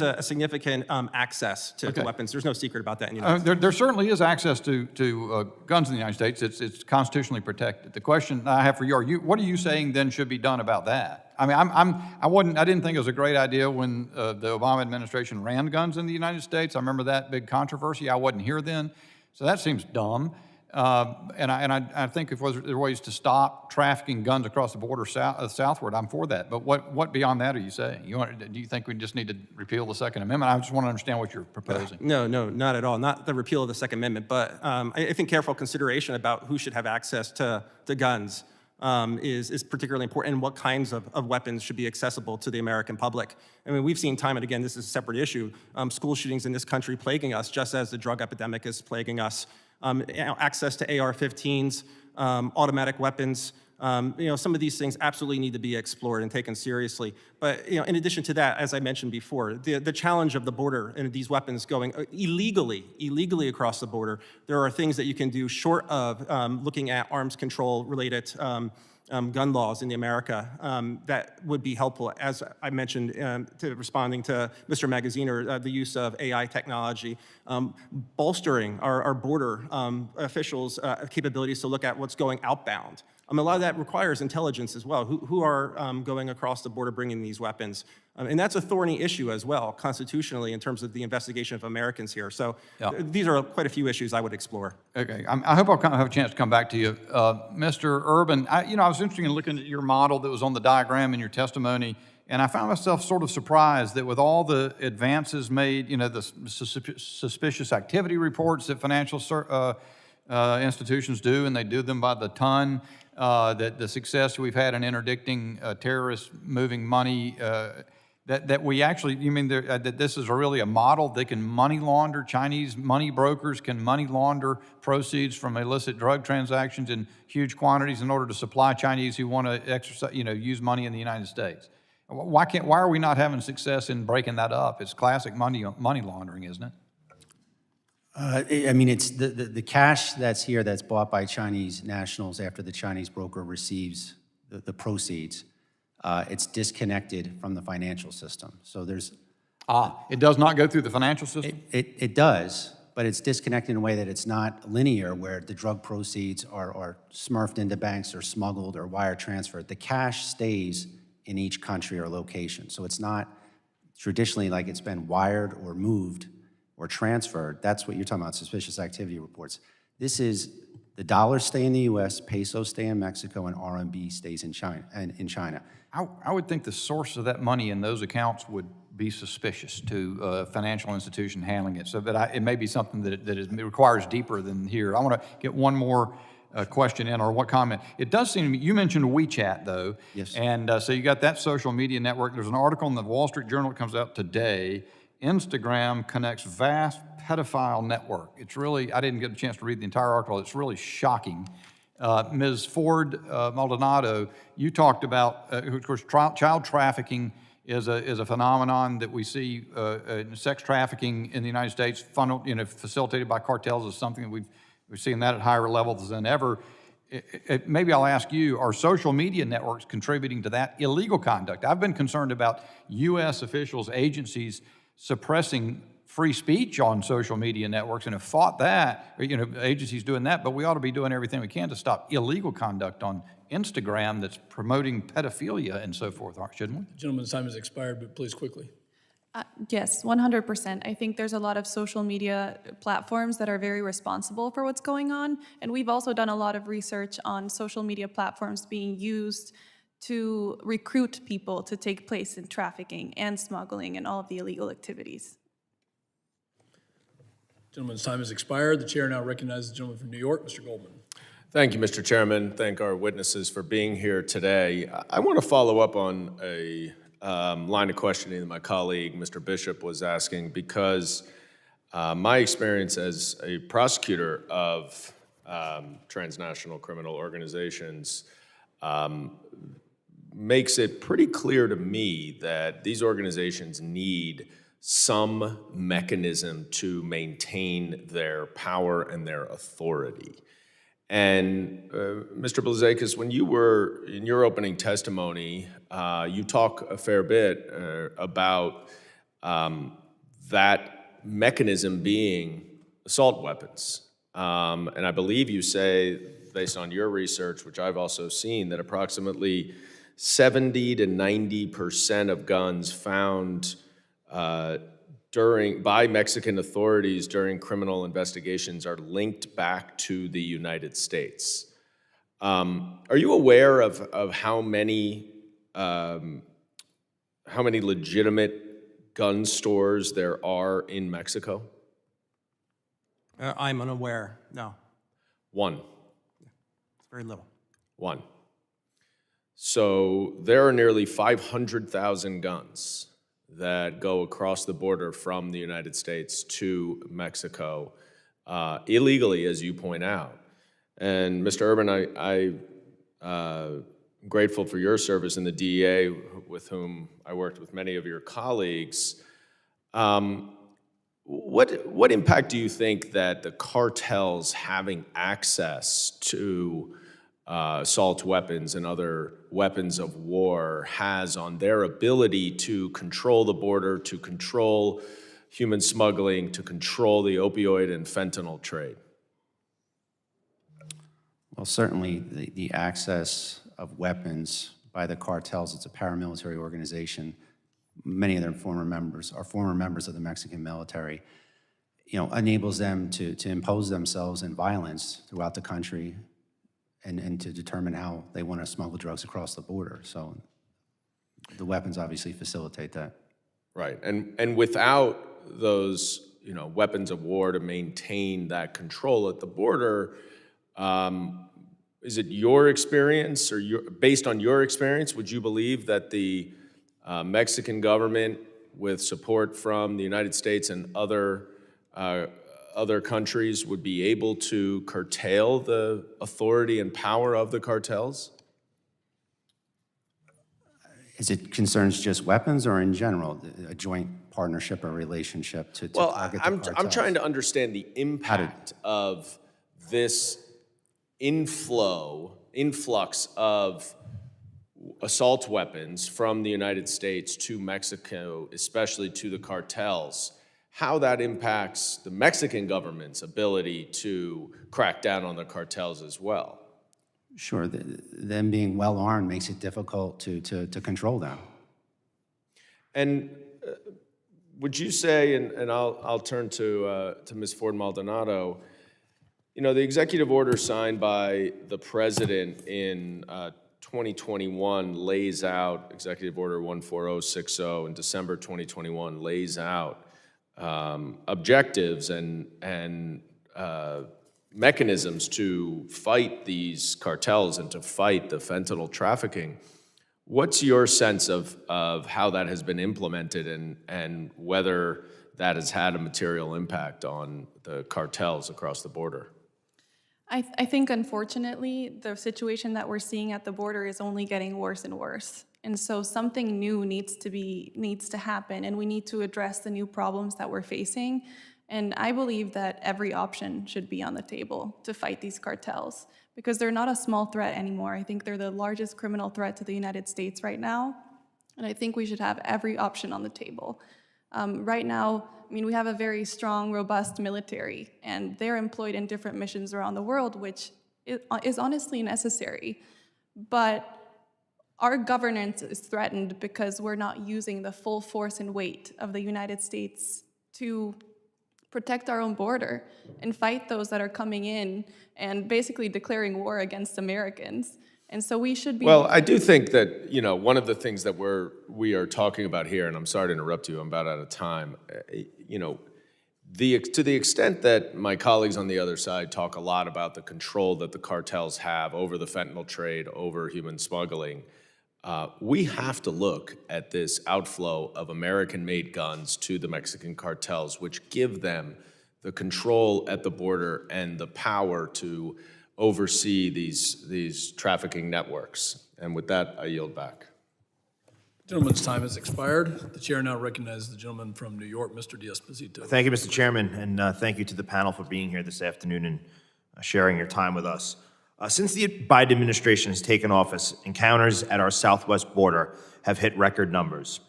a significant access to weapons. There's no secret about that in the United States. There certainly is access to guns in the United States. It's constitutionally protected. The question I have for you, what are you saying then should be done about that? I mean, I didn't think it was a great idea when the Obama administration ran guns in the United States. I remember that big controversy. I wasn't here then. So that seems dumb, and I think if there are ways to stop trafficking guns across the border southward, I'm for that. But what beyond that are you saying? Do you think we just need to repeal the Second Amendment? I just want to understand what you're proposing. No, not at all. Not the repeal of the Second Amendment, but I think careful consideration about who should have access to guns is particularly important, and what kinds of weapons should be accessible to the American public. I mean, we've seen time and again, this is a separate issue, school shootings in this country plaguing us, just as the drug epidemic is plaguing us. Access to AR-15s, automatic weapons, some of these things absolutely need to be explored and taken seriously. But in addition to that, as I mentioned before, the challenge of the border and these weapons going illegally across the border, there are things that you can do short of looking at arms control related gun laws in America that would be helpful. As I mentioned, responding to Mr. Magaziner, the use of AI technology, bolstering our border officials' capabilities to look at what's going outbound. A lot of that requires intelligence as well. Who are going across the border bringing these weapons? And that's a thorny issue as well, constitutionally, in terms of the investigation of Americans here. So these are quite a few issues I would explore. Okay, I hope I'll have a chance to come back to you. Mr. Urban, I was interested in looking at your model that was on the diagram in your testimony, and I found myself sort of surprised that with all the advances made, the suspicious activity reports that financial institutions do, and they do them by the ton, that the success we've had in interdicting terrorists moving money, that we actually, you mean that this is really a model that can money launder, Chinese money brokers can money launder proceeds from illicit drug transactions in huge quantities in order to supply Chinese who want to exercise, use money in the United States? Why are we not having success in breaking that up? It's classic money laundering, isn't it? It's the cash that's here that's bought by Chinese nationals after the Chinese broker receives the proceeds. It's disconnected from the financial system. So there's... it does not go through the financial system? It does, but it's disconnected in a way that it's not linear, where the drug proceeds are smurfed into banks or smuggled or wire transferred. The cash stays in each country or location. So it's not traditionally like it's been wired or moved or transferred. That's what you're talking about, suspicious activity reports. This is the dollars stay in the U.S., pesos stay in Mexico, and RMB stays in China. I would think the source of that money in those accounts would be suspicious to a financial institution handling it. So that it may be something that it requires deeper than here. I want to get one more question in, or what comment. It does seem to me, you mentioned WeChat though. Yes. And so you got that social media network. There's an article in the Wall Street Journal that comes out today. Instagram connects vast pedophile network. It's really, I didn't get a chance to read the entire article. It's really shocking. Ms. Ford Maldonado, you talked about, of course, child trafficking is a phenomenon that we see. Sex trafficking in the United States, facilitated by cartels, is something that we've seen that at higher levels than ever. Maybe I'll ask you, are social media networks contributing to that illegal conduct? I've been concerned about U.S. officials, agencies suppressing free speech on social media networks and have fought that, agencies doing that, but we ought to be doing everything we can to stop illegal conduct on Instagram that's promoting pedophilia and so forth, shouldn't we? The gentleman's time has expired, but please quickly. Yes, 100%. I think there's a lot of social media platforms that are very responsible for what's going on, and we've also done a lot of research on social media platforms being used to recruit people to take place in trafficking and smuggling and all of the illegal activities. Gentleman's time has expired. The chair now recognizes the gentleman from New York, Mr. Goldman. Thank you, Mr. Chairman. Thank our witnesses for being here today. I want to follow up on a line of questioning that my colleague, Mr. Bishop, was asking, because my experience as a prosecutor of transnational criminal organizations makes it pretty clear to me that these organizations need some mechanism to maintain their power and their authority. And Mr. Blazakis, when you were in your opening testimony, you talk a fair bit about that mechanism being assault weapons. And I believe you say, based on your research, which I've also seen, that approximately 70 to 90% of guns found by Mexican authorities during criminal investigations are linked back to the United States. Are you aware of how many legitimate gun stores there are in Mexico? I'm unaware, no, One. it's very little. One. So there are nearly 500,000 guns that go across the border from the United States to Mexico illegally, as you point out. And Mr. Urban, I'm grateful for your service in the DEA, with whom I worked with many of your colleagues. What impact do you think that the cartels having access to assault weapons and other weapons of war has on their ability to control the border, to control human smuggling, to control the opioid and fentanyl trade? Well, certainly the access of weapons by the cartels, it's a paramilitary organization. Many of their former members are former members of the Mexican military, enables them to impose themselves in violence throughout the country and to determine how they want to smuggle drugs across the border. So the weapons obviously facilitate that. Right, and without those, weapons of war to maintain that control at the border, is it your experience, or based on your experience, would you believe that the Mexican government, with support from the United States and other countries, would be able to curtail the authority and power of the cartels? Is it concerns just weapons, or in general, a joint partnership or relationship to Well, target the I'm cartels? trying to understand the impact of this influx of assault weapons from the United States to Mexico, especially to the cartels, how that impacts the Mexican government's ability to crack down on the cartels as well. Sure, them being well armed makes it difficult to control them. And would you say, and I'll turn to Ms. Ford Maldonado, the executive order signed by the president in 2021 lays out, Executive Order 14060 in December 2021 lays out objectives and mechanisms to fight these cartels and to fight the fentanyl trafficking. What's your sense of how that has been implemented and whether that has had a material impact on the cartels across the border? I think, unfortunately, the situation that we're seeing at the border is only getting worse and worse. And so something new needs to happen, and we need to address the new problems that we're facing. And I believe that every option should be on the table to fight these cartels, because they're not a small threat anymore. I think they're the largest criminal threat to the United States right now, and I think we should have every option on the table. Right now, we have a very strong, robust military, and they're employed in different missions around the world, which is honestly necessary. But our governance is threatened because we're not using the full force and weight of the United States to protect our own border and fight those that are coming in and basically declaring war against Americans. And so we should be... Well, I do think that, one of the things that we are talking about here, and I'm sorry to interrupt you, I'm about out of time, to the extent that my colleagues on the other side talk a lot about the control that the cartels have over the fentanyl trade, over human smuggling, we have to look at this outflow of American-made guns to the Mexican cartels, which give them the control at the border and the power to oversee these trafficking networks. And with that, I yield back. Gentleman's time has expired. The chair now recognizes the gentleman from New York, Mr. D'Esposito. Thank you, Mr. Chairman, and thank you to the panel for being here this afternoon and sharing your time with us. Since the Biden administration has taken office, encounters at our southwest border have hit record numbers.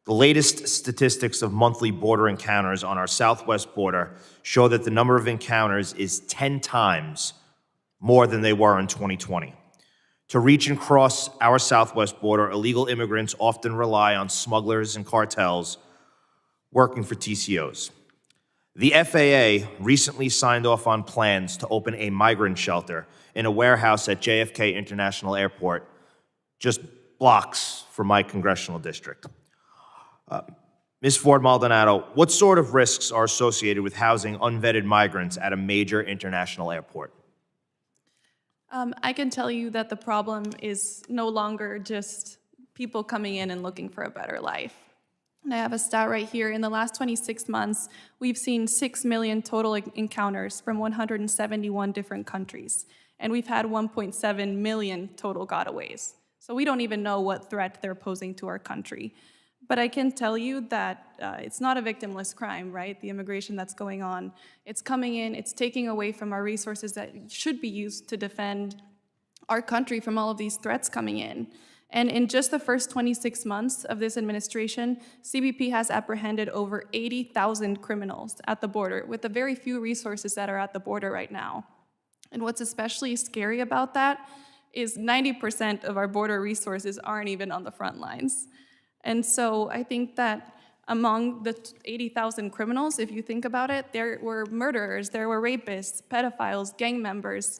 The latest statistics of monthly border encounters on our southwest border show that the number of encounters is 10 times more than they were in 2020. To reach and cross our southwest border, illegal immigrants often rely on smugglers and cartels working for TCOs. The FAA recently signed off on plans to open a migrant shelter in a warehouse at JFK International Airport, just blocks from my congressional district. Ms. Ford Maldonado, what sort of risks are associated with housing unvetted migrants at a major international airport? I can tell you that the problem is no longer just people coming in and looking for a better life. And I have a stat right here. In the last 26 months, we've seen 6 million total encounters from 171 different countries. And we've had 1.7 million total gotaways. So we don't even know what threat they're posing to our country. But I can tell you that it's not a victimless crime, right? The immigration that's going on. It's coming in, it's taking away from our resources that should be used to defend our country from all of these threats coming in. And in just the first 26 months of this administration, CBP has apprehended over 80,000 criminals at the border with the very few resources that are at the border right now. And what's especially scary about that is 90% of our border resources aren't even on the front lines. And so I think that among the 80,000 criminals, if you think about it, there were murderers, there were rapists, pedophiles, gang members.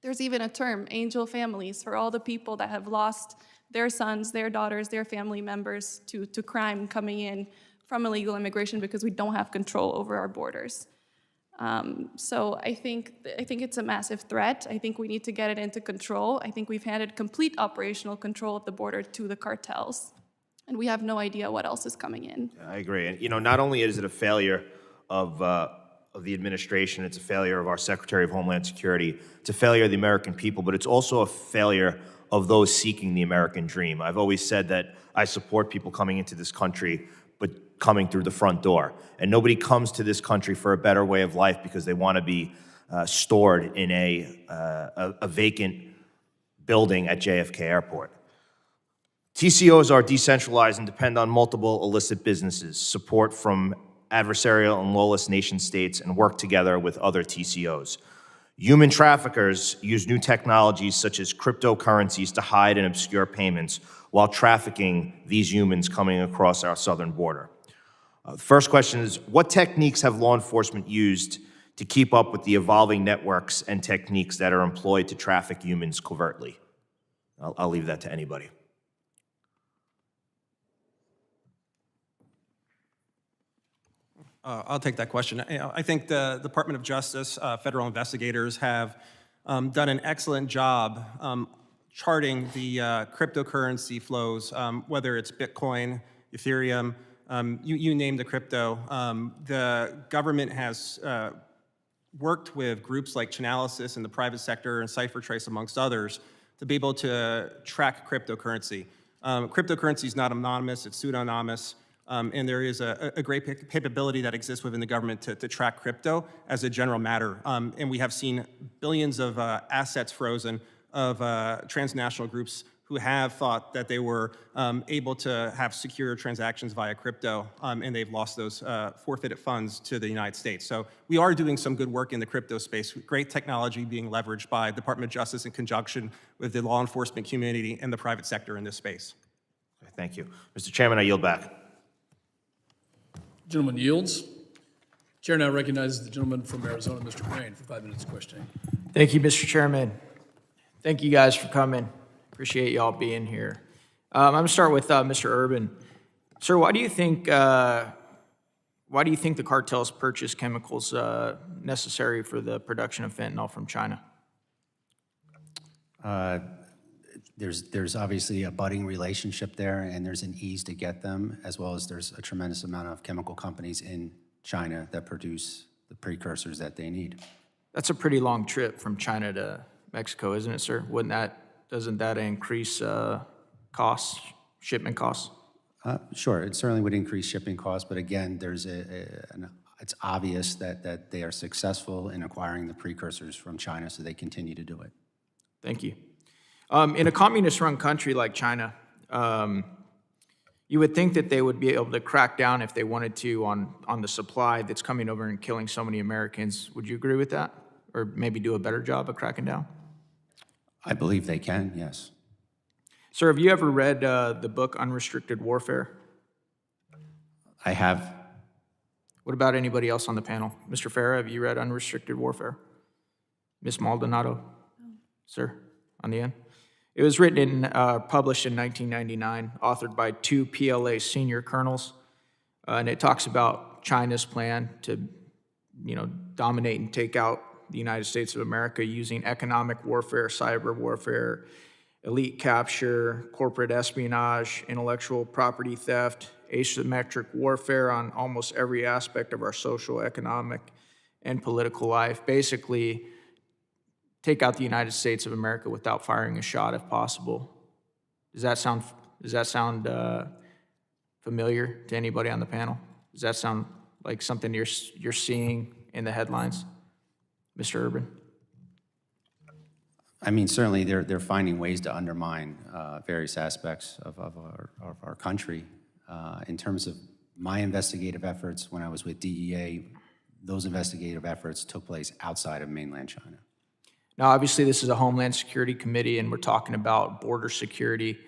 There's even a term, angel families, for all the people that have lost their sons, their daughters, their family members to crime coming in from illegal immigration because we don't have control over our borders. So I think it's a massive threat. I think we need to get it into control. I think we've handed complete operational control of the border to the cartels. And we have no idea what else is coming in. I agree. And, not only is it a failure of the administration, it's a failure of our Secretary of Homeland Security, it's a failure of the American people, but it's also a failure of those seeking the American dream. I've always said that I support people coming into this country, but coming through the front door. And nobody comes to this country for a better way of life because they want to be stored in a vacant building at JFK Airport. TCOs are decentralized and depend on multiple illicit businesses, support from adversarial and lawless nation states, and work together with other TCOs. Human traffickers use new technologies such as cryptocurrencies to hide and obscure payments while trafficking these humans coming across our southern border. The first question is, what techniques have law enforcement used to keep up with the evolving networks and techniques that are employed to traffic humans covertly? I'll leave that to anybody. I'll take that question. I think the Department of Justice, federal investigators have done an excellent job charting the cryptocurrency flows, whether it's Bitcoin, Ethereum, you name the crypto. The government has worked with groups like Chainalysis in the private sector and CipherTrace, amongst others, to be able to track cryptocurrency. Cryptocurrency is not anonymous, it's pseudonymous. And there is a great capability that exists within the government to track crypto as a general matter. And we have seen billions of assets frozen of transnational groups who have thought that they were able to have secure transactions via crypto, and they've lost those forfeited funds to the United States. So we are doing some good work in the crypto space, great technology being leveraged by the Department of Justice in conjunction with the law enforcement community and the private sector in this space. Thank you. Mr. Chairman, I yield back. Gentleman yields. Chair now recognizes the gentleman from Arizona, Mr. Crane, for 5 minutes of questioning. Thank you, Mr. Chairman. Thank you guys for coming. Appreciate y'all being here. I'm going to start with Mr. Urban. Sir, why do you think the cartels purchase chemicals necessary for the production of fentanyl from China? There's obviously a budding relationship there, and there's an ease to get them, as well as there's a tremendous amount of chemical companies in China that produce the precursors that they need. That's a pretty long trip from China to Mexico, isn't it, sir? Doesn't that increase costs? shipment costs? Sure, it certainly would increase shipping costs, but again, there's it's obvious that they are successful in acquiring the precursors from China, so they continue to do it. Thank you. In a communist-run country like China, you would think that they would be able to crack down if they wanted to on the supply that's coming over and killing so many Americans. Would you agree with that? Or maybe do a better job of cracking down? I believe they can, yes. Sir, have you ever read the book Unrestricted Warfare? I have. What about anybody else on the panel? Mr. Farah, have you read Unrestricted Warfare? Ms. Maldonado? Sir, on the end? It was written and published in 1999, authored by 2 PLA senior colonels, and it talks about China's plan to, dominate and take out the United States of America using economic warfare, cyber warfare, elite capture, corporate espionage, intellectual property theft, asymmetric warfare on almost every aspect of our social, economic, and political life. Basically, take out the United States of America without firing a shot if possible. Does that sound familiar to anybody on the panel? Does that sound like something you're seeing in the headlines, Mr. Urban? I mean, certainly they're finding ways to undermine various aspects of our country. In terms of my investigative efforts when I was with DEA, those investigative efforts took place outside of mainland China. Now, obviously, this is a Homeland Security Committee, and we're talking about border security.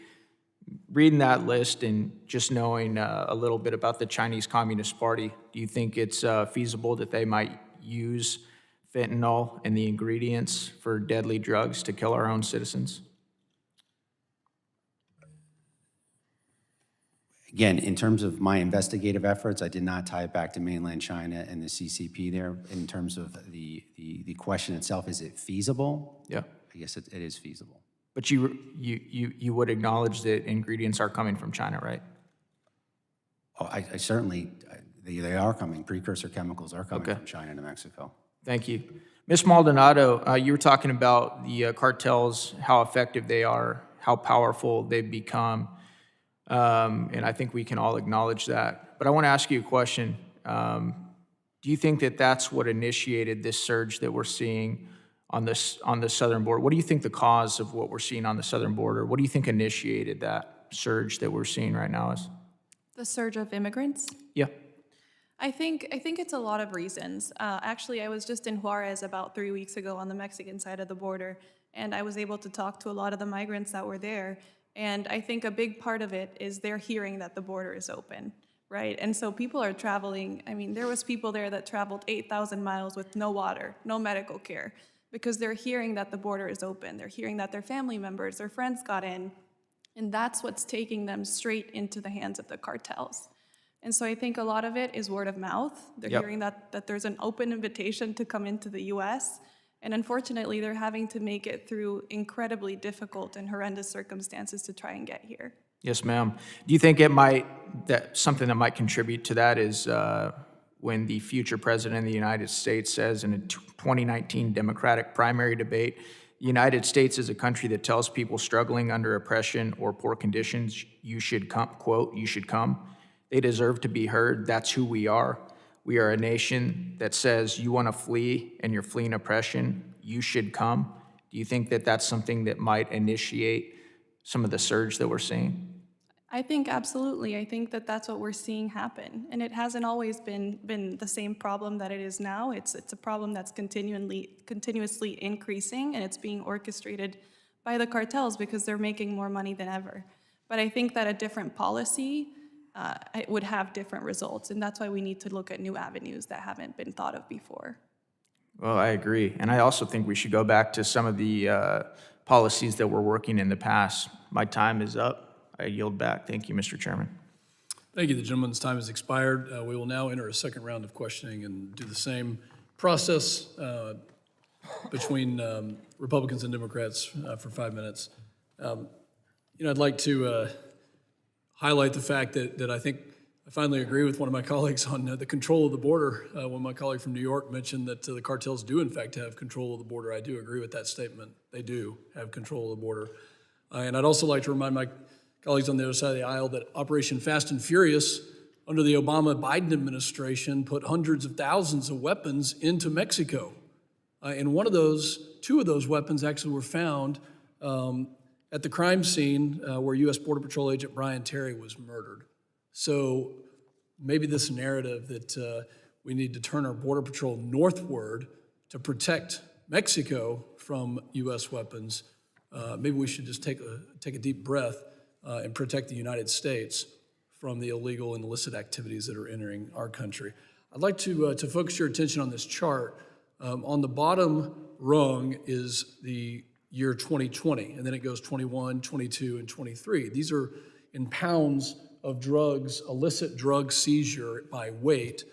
Reading that list and just knowing a little bit about the Chinese Communist Party, do you think it's feasible that they might use fentanyl and the ingredients for deadly drugs to kill our own citizens? Again, in terms of my investigative efforts, I did not tie it back to mainland China and the CCP there. In terms of the question itself, is it feasible? Yeah. I guess it is feasible. But you would acknowledge that ingredients are coming from China, right? Oh, I certainly, they are coming. Precursor chemicals are coming Okay. from China to Mexico. Thank you. Ms. Maldonado, you were talking about the cartels, how effective they are, how powerful they've become, and I think we can all acknowledge that. But I want to ask you a question. Do you think that that's what initiated this surge that we're seeing on the southern border? What do you think the cause of what we're seeing on the southern border? What do you think initiated that surge that we're seeing right now is? The surge of immigrants? Yeah. I think it's a lot of reasons. Actually, I was just in Juarez about 3 weeks ago on the Mexican side of the border, and I was able to talk to a lot of the migrants that were there. And I think a big part of it is they're hearing that the border is open, right? And so people are traveling. I mean, there was people there that traveled 8,000 miles with no water, no medical care, because they're hearing that the border is open. They're hearing that their family members, their friends got in, and that's what's taking them straight into the hands of the cartels. And so I think a lot of it is word of mouth. They're hearing that there's an open invitation to come into the U.S., and unfortunately, they're having to make it through incredibly difficult and horrendous circumstances to try and get here. Yes, ma'am. Do you think something that might contribute to that is when the future president of the United States says in a 2019 Democratic primary debate, the United States is a country that tells people struggling under oppression or poor conditions, you should come, quote, you should come. They deserve to be heard. That's who we are. We are a nation that says you want to flee and you're fleeing oppression, you should come. Do you think that that's something that might initiate some of the surge that we're seeing? I think absolutely. I think that that's what we're seeing happen. And it hasn't always been the same problem that it is now. It's a problem that's continuously increasing, and it's being orchestrated by the cartels because they're making more money than ever. But I think that a different policy it would have different results, and that's why we need to look at new avenues that haven't been thought of before. Well, I agree. And I also think we should go back to some of the policies that were working in the past. My time is up. I yield back. Thank you, Mr. Chairman. Thank you. The gentleman's time has expired. We will now enter a second round of questioning and do the same process between Republicans and Democrats for 5 minutes. I'd like to highlight the fact that I think I finally agree with one of my colleagues on the control of the border. When my colleague from New York mentioned that the cartels do in fact have control of the border, I do agree with that statement. They do have control of the border. And I'd also like to remind my colleagues on the other side of the aisle that Operation Fast and Furious under the Obama-Biden administration put hundreds of thousands of weapons into Mexico. And two of those weapons actually were found at the crime scene where U.S. Border Patrol agent Brian Terry was murdered. So maybe this narrative that we need to turn our Border Patrol northward to protect Mexico from U.S. weapons, maybe we should just take a deep breath and protect the United States from the illegal and illicit activities that are entering our country. I'd like to focus your attention on this chart. On the bottom rung is the year 2020, and then it goes 21, 22, and 23. These are in pounds of drugs, illicit drug seizure by weight,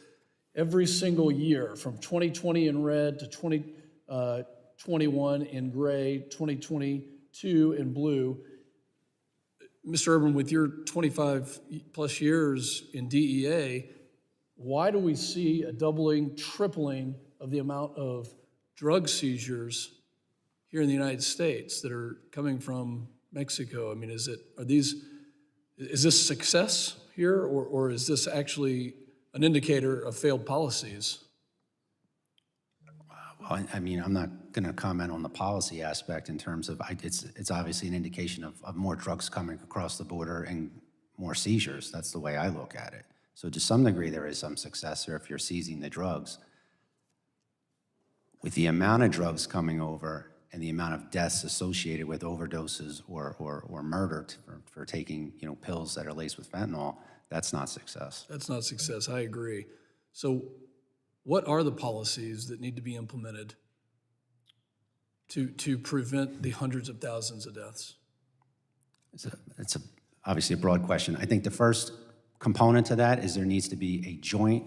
every single year from 2020 in red to 2021 in gray, 2022 in blue. Mr. Urban, with your 25 plus years in DEA, why do we see a doubling, tripling of the amount of drug seizures here in the United States that are coming from Mexico? I mean, is this success here, or is this actually an indicator of failed policies? Well, I mean, I'm not going to comment on the policy aspect in terms of, it's obviously an indication of more drugs coming across the border and more seizures. That's the way I look at it. So to some degree, there is some success there if you're seizing the drugs. With the amount of drugs coming over and the amount of deaths associated with overdoses or murder for taking, pills that are laced with fentanyl, that's not success. That's not success, I agree. So what are the policies that need to be implemented to prevent the hundreds of thousands of deaths? It's obviously a broad question. I think the first component to that is there needs to be a joint,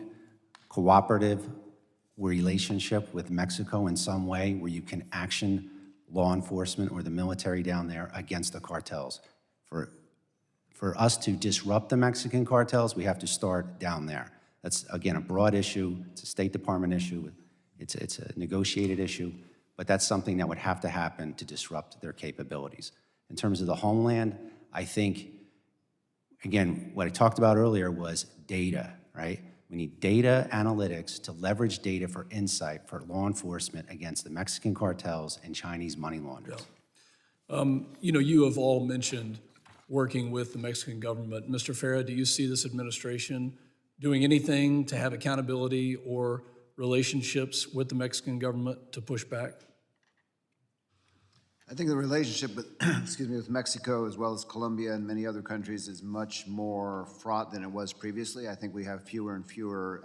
cooperative relationship with Mexico in some way where you can action law enforcement or the military down there against the cartels. For us to disrupt the Mexican cartels, we have to start down there. That's, again, a broad issue. It's a State Department issue. It's a negotiated issue, but that's something that would have to happen to disrupt their capabilities. In terms of the homeland, I think, again, what I talked about earlier was data, right? We need data analytics to leverage data for insight for law enforcement against the Mexican cartels and Chinese money launderers. You have all mentioned working with the Mexican government. Mr. Farah, do you see this administration doing anything to have accountability or relationships with the Mexican government to push back? I think the relationship with, with Mexico as well as Colombia and many other countries is much more fraught than it was previously. I think we have fewer and fewer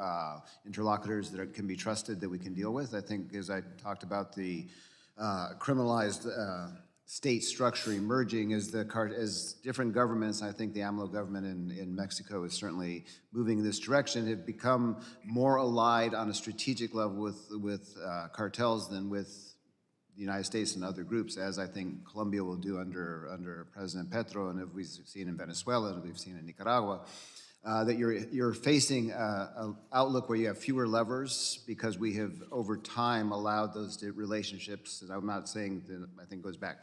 interlocutors that can be trusted that we can deal with. I think, as I talked about, the criminalized state structure emerging as different governments, I think the AMLO government in Mexico is certainly moving in this direction, have become more allied on a strategic level with cartels than with the United States and other groups, as I think Colombia will do under President Petro, and as we've seen in Venezuela, and we've seen in Nicaragua, that you're facing an outlook where you have fewer levers because we have over time allowed those relationships, and I'm not saying that I think goes back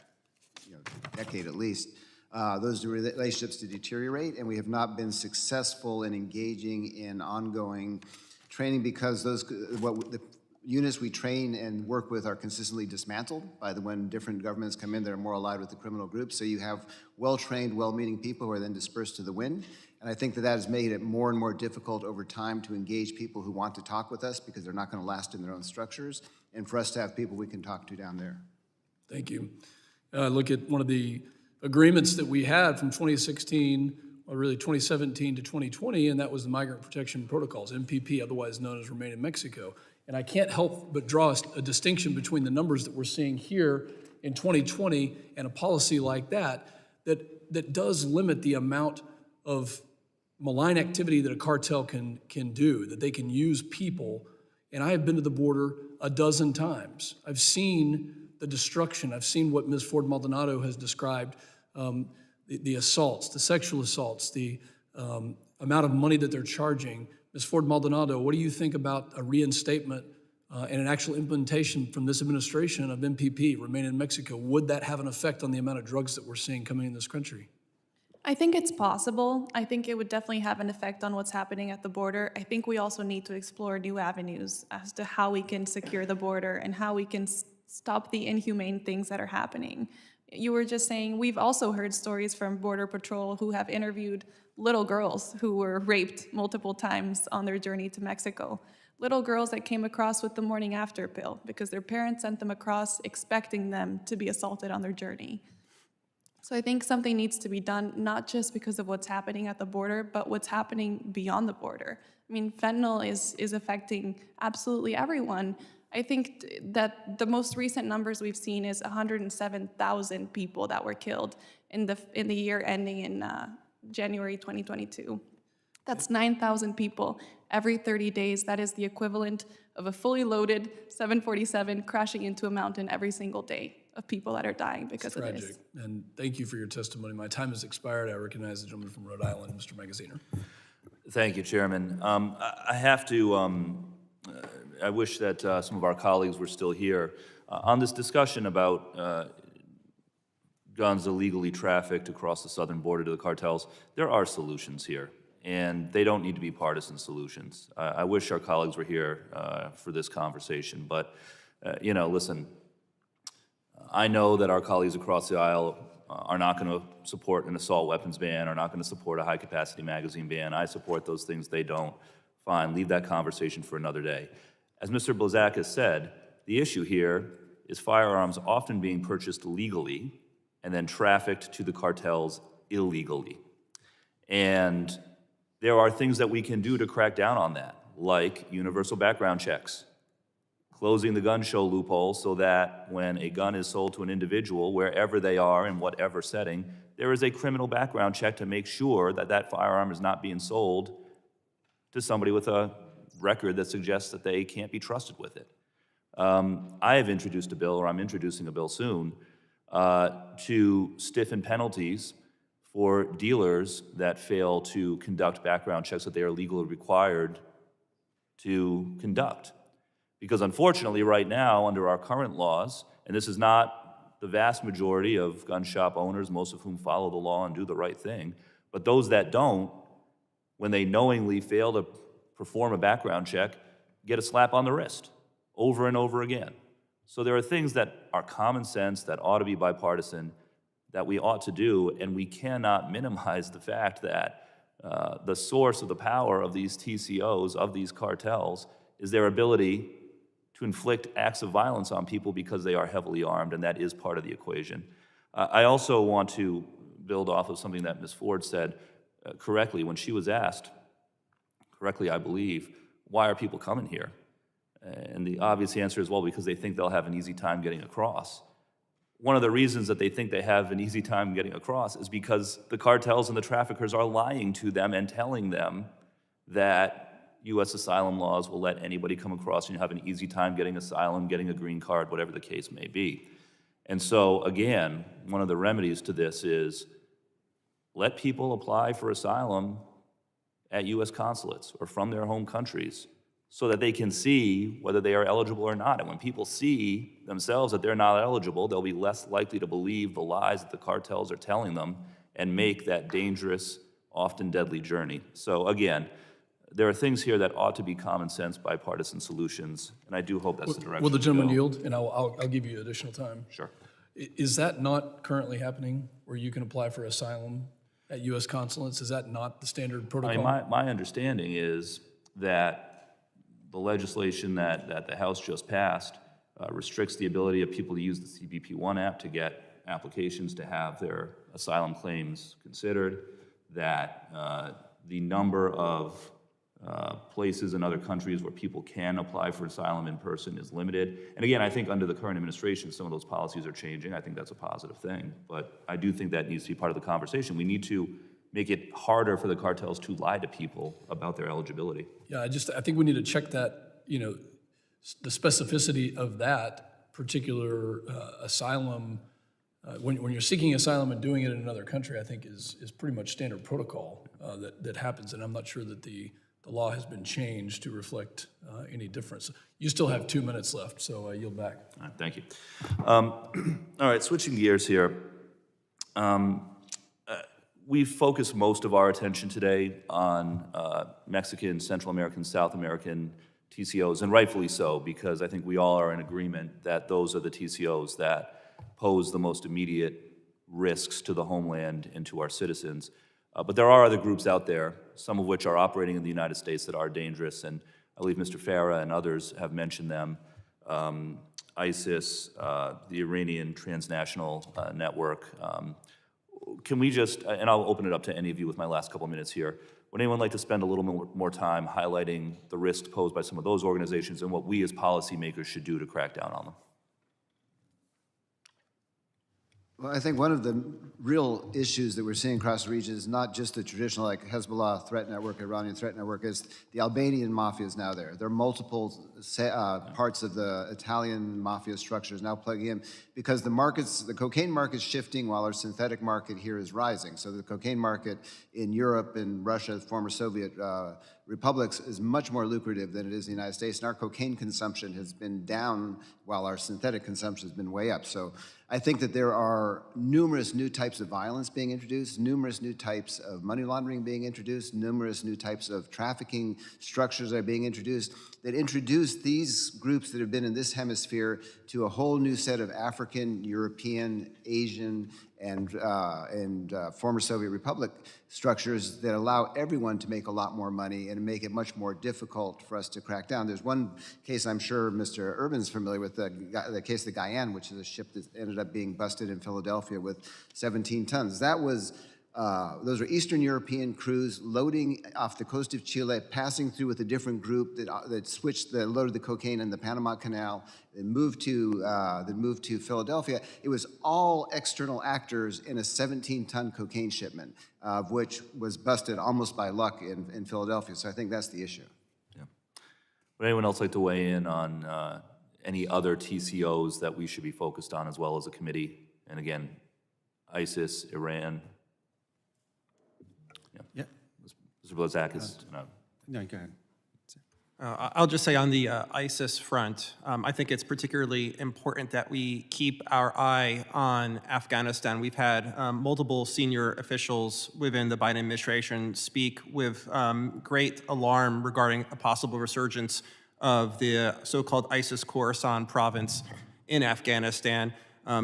a decade at least, those relationships to deteriorate, and we have not been successful in engaging in ongoing training because the units we train and work with are consistently dismantled by when different governments come in that are more allied with the criminal groups. So you have well-trained, well-meaning people who are then dispersed to the wind. And I think that has made it more and more difficult over time to engage people who want to talk with us because they're not going to last in their own structures, and for us to have people we can talk to down there. Thank you. Look at one of the agreements that we had from 2016, or really 2017 to 2020, and that was the Migrant Protection Protocols, MPP, otherwise known as Remain in Mexico. And I can't help but draw a distinction between the numbers that we're seeing here in 2020 and a policy like that does limit the amount of malign activity that a cartel can do, that they can use people. And I have been to the border a dozen times. I've seen the destruction. I've seen what Ms. Ford Maldonado has described, the assaults, the sexual assaults, the amount of money that they're charging. Ms. Ford Maldonado, what do you think about a reinstatement and an actual implementation from this administration of MPP, Remain in Mexico? Would that have an effect on the amount of drugs that we're seeing coming in this country? I think it's possible. I think it would definitely have an effect on what's happening at the border. I think we also need to explore new avenues as to how we can secure the border and how we can stop the inhumane things that are happening. You were just saying, we've also heard stories from Border Patrol who have interviewed little girls who were raped multiple times on their journey to Mexico. Little girls that came across with the morning after pill because their parents sent them across expecting them to be assaulted on their journey. So I think something needs to be done, not just because of what's happening at the border, but what's happening beyond the border. I mean, fentanyl is affecting absolutely everyone. I think that the most recent numbers we've seen is 107,000 people that were killed in the year ending in January 2022. That's 9,000 people every 30 days. That is the equivalent of a fully loaded 747 crashing into a mountain every single day of people that are dying because of Tragic. this. And thank you for your testimony. My time has expired. I recognize the gentleman from Rhode Island, Mr. Magaziner. Thank you, Chairman. I have to, I wish that some of our colleagues were still here. On this discussion about guns illegally trafficked across the southern border to the cartels, there are solutions here, and they don't need to be partisan solutions. I wish our colleagues were here for this conversation, but, listen, I know that our colleagues across the aisle are not going to support an assault weapons ban, are not going to support a high-capacity magazine ban. I support those things. They don't. Fine, leave that conversation for another day. As Mr. Blazakis said, the issue here is firearms often being purchased legally and then trafficked to the cartels illegally. And there are things that we can do to crack down on that, like universal background checks, closing the gun show loophole so that when a gun is sold to an individual, wherever they are, in whatever setting, there is a criminal background check to make sure that that firearm is not being sold to somebody with a record that suggests that they can't be trusted with it. I have introduced a bill, or I'm introducing a bill soon, to stiffen penalties for dealers that fail to conduct background checks that they are legally required to conduct. Because unfortunately, right now, under our current laws, and this is not the vast majority of gun shop owners, most of whom follow the law and do the right thing, but those that don't, when they knowingly fail to perform a background check, get a slap on the wrist over and over again. So there are things that are common sense, that ought to be bipartisan, that we ought to do, and we cannot minimize the fact that the source of the power of these TCOs, of these cartels, is their ability to inflict acts of violence on people because they are heavily armed, and that is part of the equation. I also want to build off of something that Ms. Ford said correctly when she was asked, correctly I believe, why are people coming here? And the obvious answer is, well, because they think they'll have an easy time getting across. One of the reasons that they think they have an easy time getting across is because the cartels and the traffickers are lying to them and telling them that U.S. asylum laws will let anybody come across and you have an easy time getting asylum, getting a green card, whatever the case may be. And so, again, one of the remedies to this is let people apply for asylum at U.S. consulates or from their home countries so that they can see whether they are eligible or not. And when people see themselves that they're not eligible, they'll be less likely to believe the lies that the cartels are telling them and make that dangerous, often deadly journey. So, again, there are things here that ought to be common sense, bipartisan solutions, and I do hope that's the direction. Will the to gentleman go. yield? And I'll give you additional time. Sure. Is that not currently happening, where you can apply for asylum at U.S. consulates? Is that not the standard I protocol? mean, my understanding is that the legislation that the House just passed restricts the ability of people to use the CBP-1 app to get applications to have their asylum claims considered, that the number of places in other countries where people can apply for asylum in person is limited. And again, I think under the current administration, some of those policies are changing. I think that's a positive thing. But I do think that needs to be part of the conversation. We need to make it harder for the cartels to lie to people about their eligibility. Yeah, I think we need to check that, the specificity of that particular asylum. When you're seeking asylum and doing it in another country, I think is pretty much standard protocol that happens. And I'm not sure that the law has been changed to reflect any difference. You still have 2 minutes left, so I yield back. All right, thank you. All right, switching gears here. We've focused most of our attention today on Mexican, Central American, South American TCOs, and rightfully so, because I think we all are in agreement that those are the TCOs that pose the most immediate risks to the homeland and to our citizens. But there are other groups out there, some of which are operating in the United States that are dangerous, and I believe Mr. Farah and others have mentioned them. ISIS, the Iranian Transnational network. Can we just, and I'll open it up to any of you with my last couple minutes here, would anyone like to spend a little more time highlighting the risks posed by some of those organizations and what we as policymakers should do to crack down on them? Well, I think one of the real issues that we're seeing across the region is not just the traditional, like Hezbollah threat network, Iranian threat network, is the Albanian mafia is now there. There are multiple parts of the Italian mafia structures now plugging in because the cocaine market's shifting while our synthetic market here is rising. So the cocaine market in Europe and Russia, former Soviet republics, is much more lucrative than it is in the United States. And our cocaine consumption has been down while our synthetic consumption has been way up. So I think that there are numerous new types of violence being introduced, numerous new types of money laundering being introduced, numerous new types of trafficking structures that are being introduced that introduce these groups that have been in this hemisphere to a whole new set of African, European, Asian, and former Soviet Republic structures that allow everyone to make a lot more money and make it much more difficult for us to crack down. There's one case I'm sure Mr. Urban's familiar with, the case of the Guyane, which is a ship that ended up being busted in Philadelphia with 17 tons. That was, those were Eastern European crews loading off the coast of Chile, passing through with a different group that loaded the cocaine in the Panama Canal, and moved to Philadelphia. It was all external actors in a 17-ton cocaine shipment, of which was busted almost by luck in Philadelphia. So I think that's the issue. Yeah. Would anyone else like to weigh in on any other TCOs that we should be focused on as well as a committee? And again, ISIS, Iran. Yeah. Mr. Blazakis. No, go ahead. I'll just say on the ISIS front, I think it's particularly important that we keep our eye on Afghanistan. We've had multiple senior officials within the Biden administration speak with great alarm regarding a possible resurgence of the so-called ISIS Khorasan province in Afghanistan,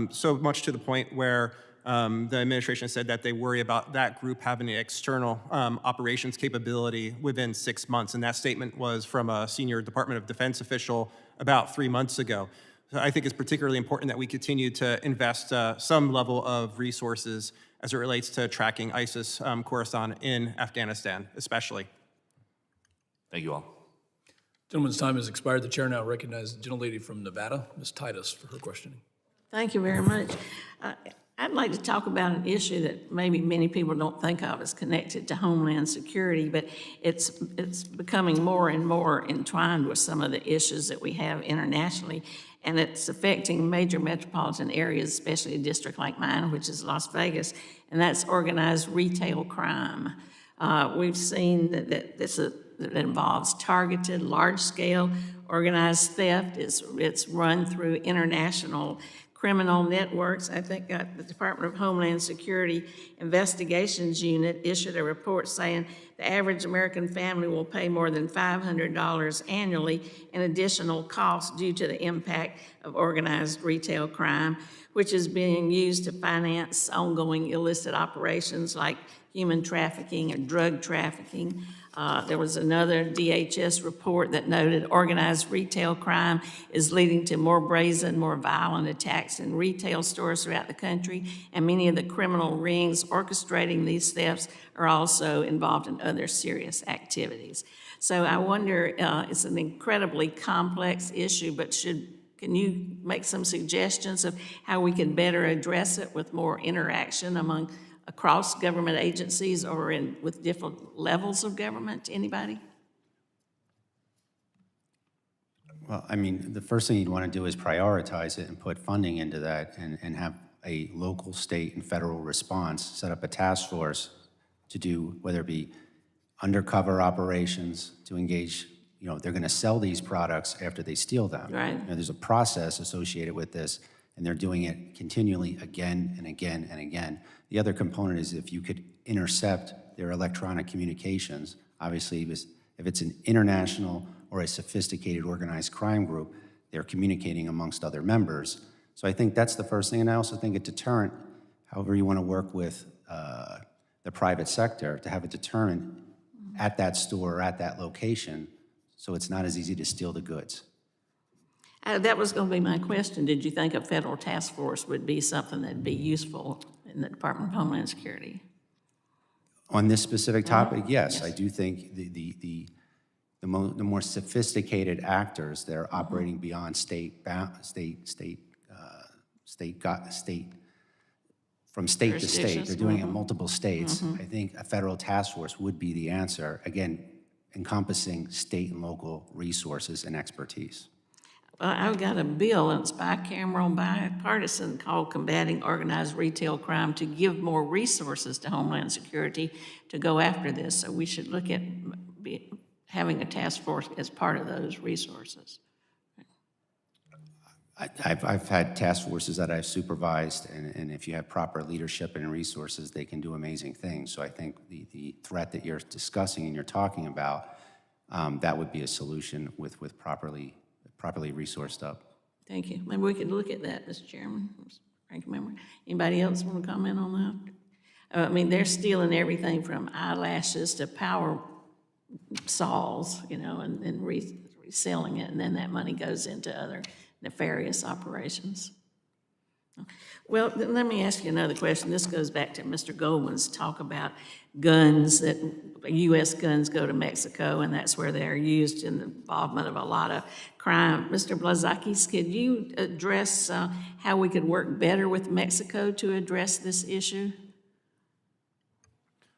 so much to the point where the administration said that they worry about that group having an external operations capability within 6 months. And that statement was from a senior Department of Defense official about 3 months ago. So I think it's particularly important that we continue to invest some level of resources as it relates to tracking ISIS Khorasan in Afghanistan, especially. Thank you all. Gentleman's time has expired. The chair now recognizes the gentlelady from Nevada, Ms. Titus, for her questioning. Thank you very much. I'd like to talk about an issue that maybe many people don't think of as connected to Homeland Security, but it's becoming more and more entwined with some of the issues that we have internationally, and it's affecting major metropolitan areas, especially a district like mine, which is Las Vegas, and that's organized retail crime. We've seen that that involves targeted, large-scale organized theft. It's run through international criminal networks. I think the Department of Homeland Security Investigations Unit issued a report saying the average American family will pay more than $500 annually in additional costs due to the impact of organized retail crime, which is being used to finance ongoing illicit operations like human trafficking or drug trafficking. There was another DHS report that noted organized retail crime is leading to more brazen, more violent attacks in retail stores throughout the country, and many of the criminal rings orchestrating these thefts are also involved in other serious activities. So I wonder, it's an incredibly complex issue, but can you make some suggestions of how we can better address it with more interaction across government agencies or with different levels of government? Anybody? Well, I mean, the first thing you'd want to do is prioritize it and put funding into that and have a local, state, and federal response, set up a task force to do, whether it be undercover operations, to engage, they're going to sell these products after they steal them. Right. There's a process associated with this, and they're doing it continually again and again and again. The other component is if you could intercept their electronic communications, obviously if it's an international or a sophisticated organized crime group, they're communicating amongst other members. So I think that's the first thing, and I also think a deterrent, however you want to work with the private sector, to have a deterrent at that store or at that location, so it's not as easy to steal the goods. That was going to be my question. Did you think a federal task force would be something that'd be useful in the Department of Homeland Security? On this specific topic, yes, I do think the more sophisticated actors that are operating beyond from state to state, they're doing it in multiple states. I think a federal task force would be the answer, again, encompassing state and local resources and expertise. Well, I've got a bill, and it's bicameral, bipartisan, called Combating Organized Retail Crime, to give more resources to Homeland Security to go after this. So we should look at having a task force as part of those resources. I've had task forces that I've supervised, and if you have proper leadership and resources, they can do amazing things. So I think the threat that you're discussing and you're talking about, that would be a solution with properly resourced up. Thank you. Maybe we could look at that, Mr. Chairman, Ranking Member. Anybody else want to comment on that? I mean, they're stealing everything from eyelashes to power saws, you know, and reselling it, and then that money goes into other nefarious operations. Well, then let me ask you another question. This goes back to Mr. Goldman's talk about guns, that U.S. guns go to Mexico, and that's where they're used in the involvement of a lot of crime. Mr. Blazakis, could you address how we could work better with Mexico to address this issue?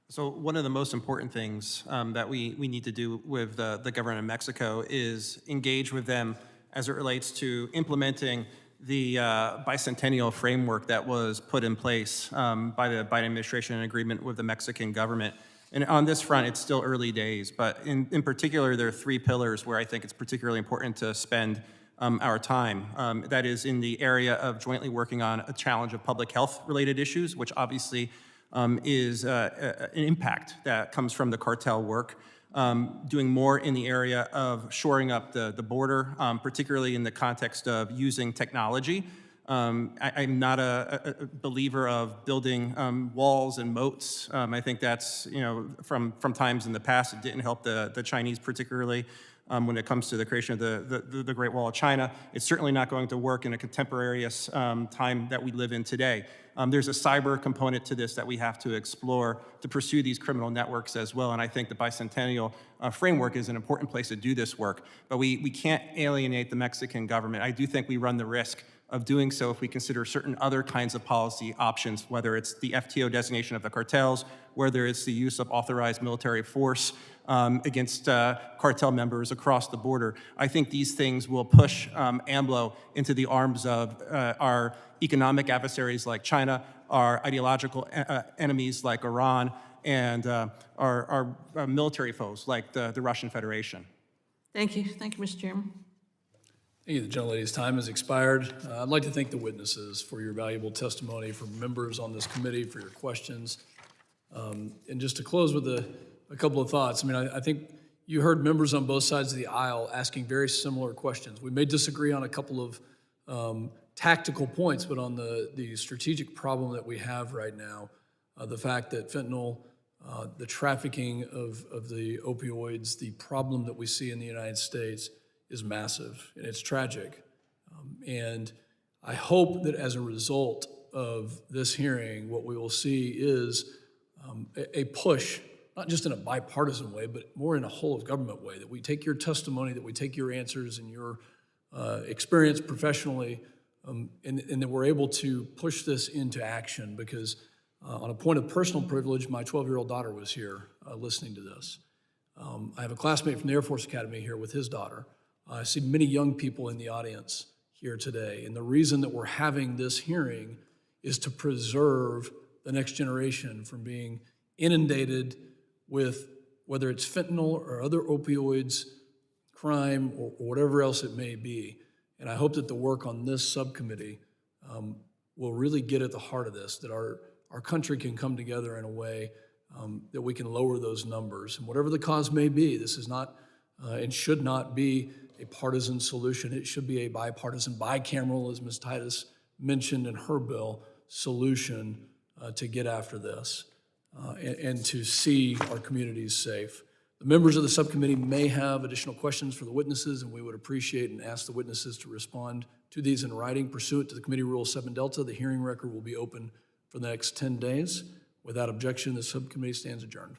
So one of the most important things that we need to do with the government of Mexico is engage with them as it relates to implementing the bicentennial framework that was put in place by the Biden administration in agreement with the Mexican government. And on this front, it's still early days, but in particular, there are three pillars where I think it's particularly important to spend our time. That is in the area of jointly working on a challenge of public health-related issues, which obviously is an impact that comes from the cartel work. Doing more in the area of shoring up the border, particularly in the context of using technology. I'm not a believer of building walls and moats. I think that's, you know, from times in the past, it didn't help the Chinese particularly when it comes to the creation of the Great Wall of China. It's certainly not going to work in a contemporaneous time that we live in today. There's a cyber component to this that we have to explore to pursue these criminal networks as well, and I think the bicentennial framework is an important place to do this work, but we can't alienate the Mexican government. I do think we run the risk of doing so if we consider certain other kinds of policy options, whether it's the FTO designation of the cartels, whether it's the use of authorized military force against cartel members across the border. I think these things will push AMLO into the arms of our economic adversaries like China, our ideological enemies like Iran, and our military foes like the Russian Federation. Thank you. Thank you, Mr. Chairman. Thank you. The gentlelady's time has expired. I'd like to thank the witnesses for your valuable testimony, for members on this committee for your questions. And just to close with a couple of thoughts. I mean, I think you heard members on both sides of the aisle asking very similar questions. We may disagree on a couple of tactical points, but on the strategic problem that we have right now, the fact that fentanyl, the trafficking of the opioids, the problem that we see in the United States is massive, and it's tragic. And I hope that as a result of this hearing, what we will see is a push, not just in a bipartisan way, but more in a whole of government way, that we take your testimony, that we take your answers and your experience professionally, and that we're able to push this into action, because on a point of personal privilege, my 12-year-old daughter was here listening to this. I have a classmate from the Air Force Academy here with his daughter. I see many young people in the audience here today, and the reason that we're having this hearing is to preserve the next generation from being inundated with, whether it's fentanyl or other opioids, crime, or whatever else it may be. And I hope that the work on this subcommittee will really get at the heart of this, that our country can come together in a way that we can lower those numbers. And whatever the cause may be, this is not and should not be a partisan solution. It should be a bipartisan, bicameral, as Ms. Titus mentioned in her bill, solution to get after this and to see our communities safe. The members of the subcommittee may have additional questions for the witnesses, and we would appreciate and ask the witnesses to respond to these in writing. Pursuant to the Committee Rule 7 Delta, the hearing record will be open for the next 10 days. Without objection, the subcommittee stands adjourned.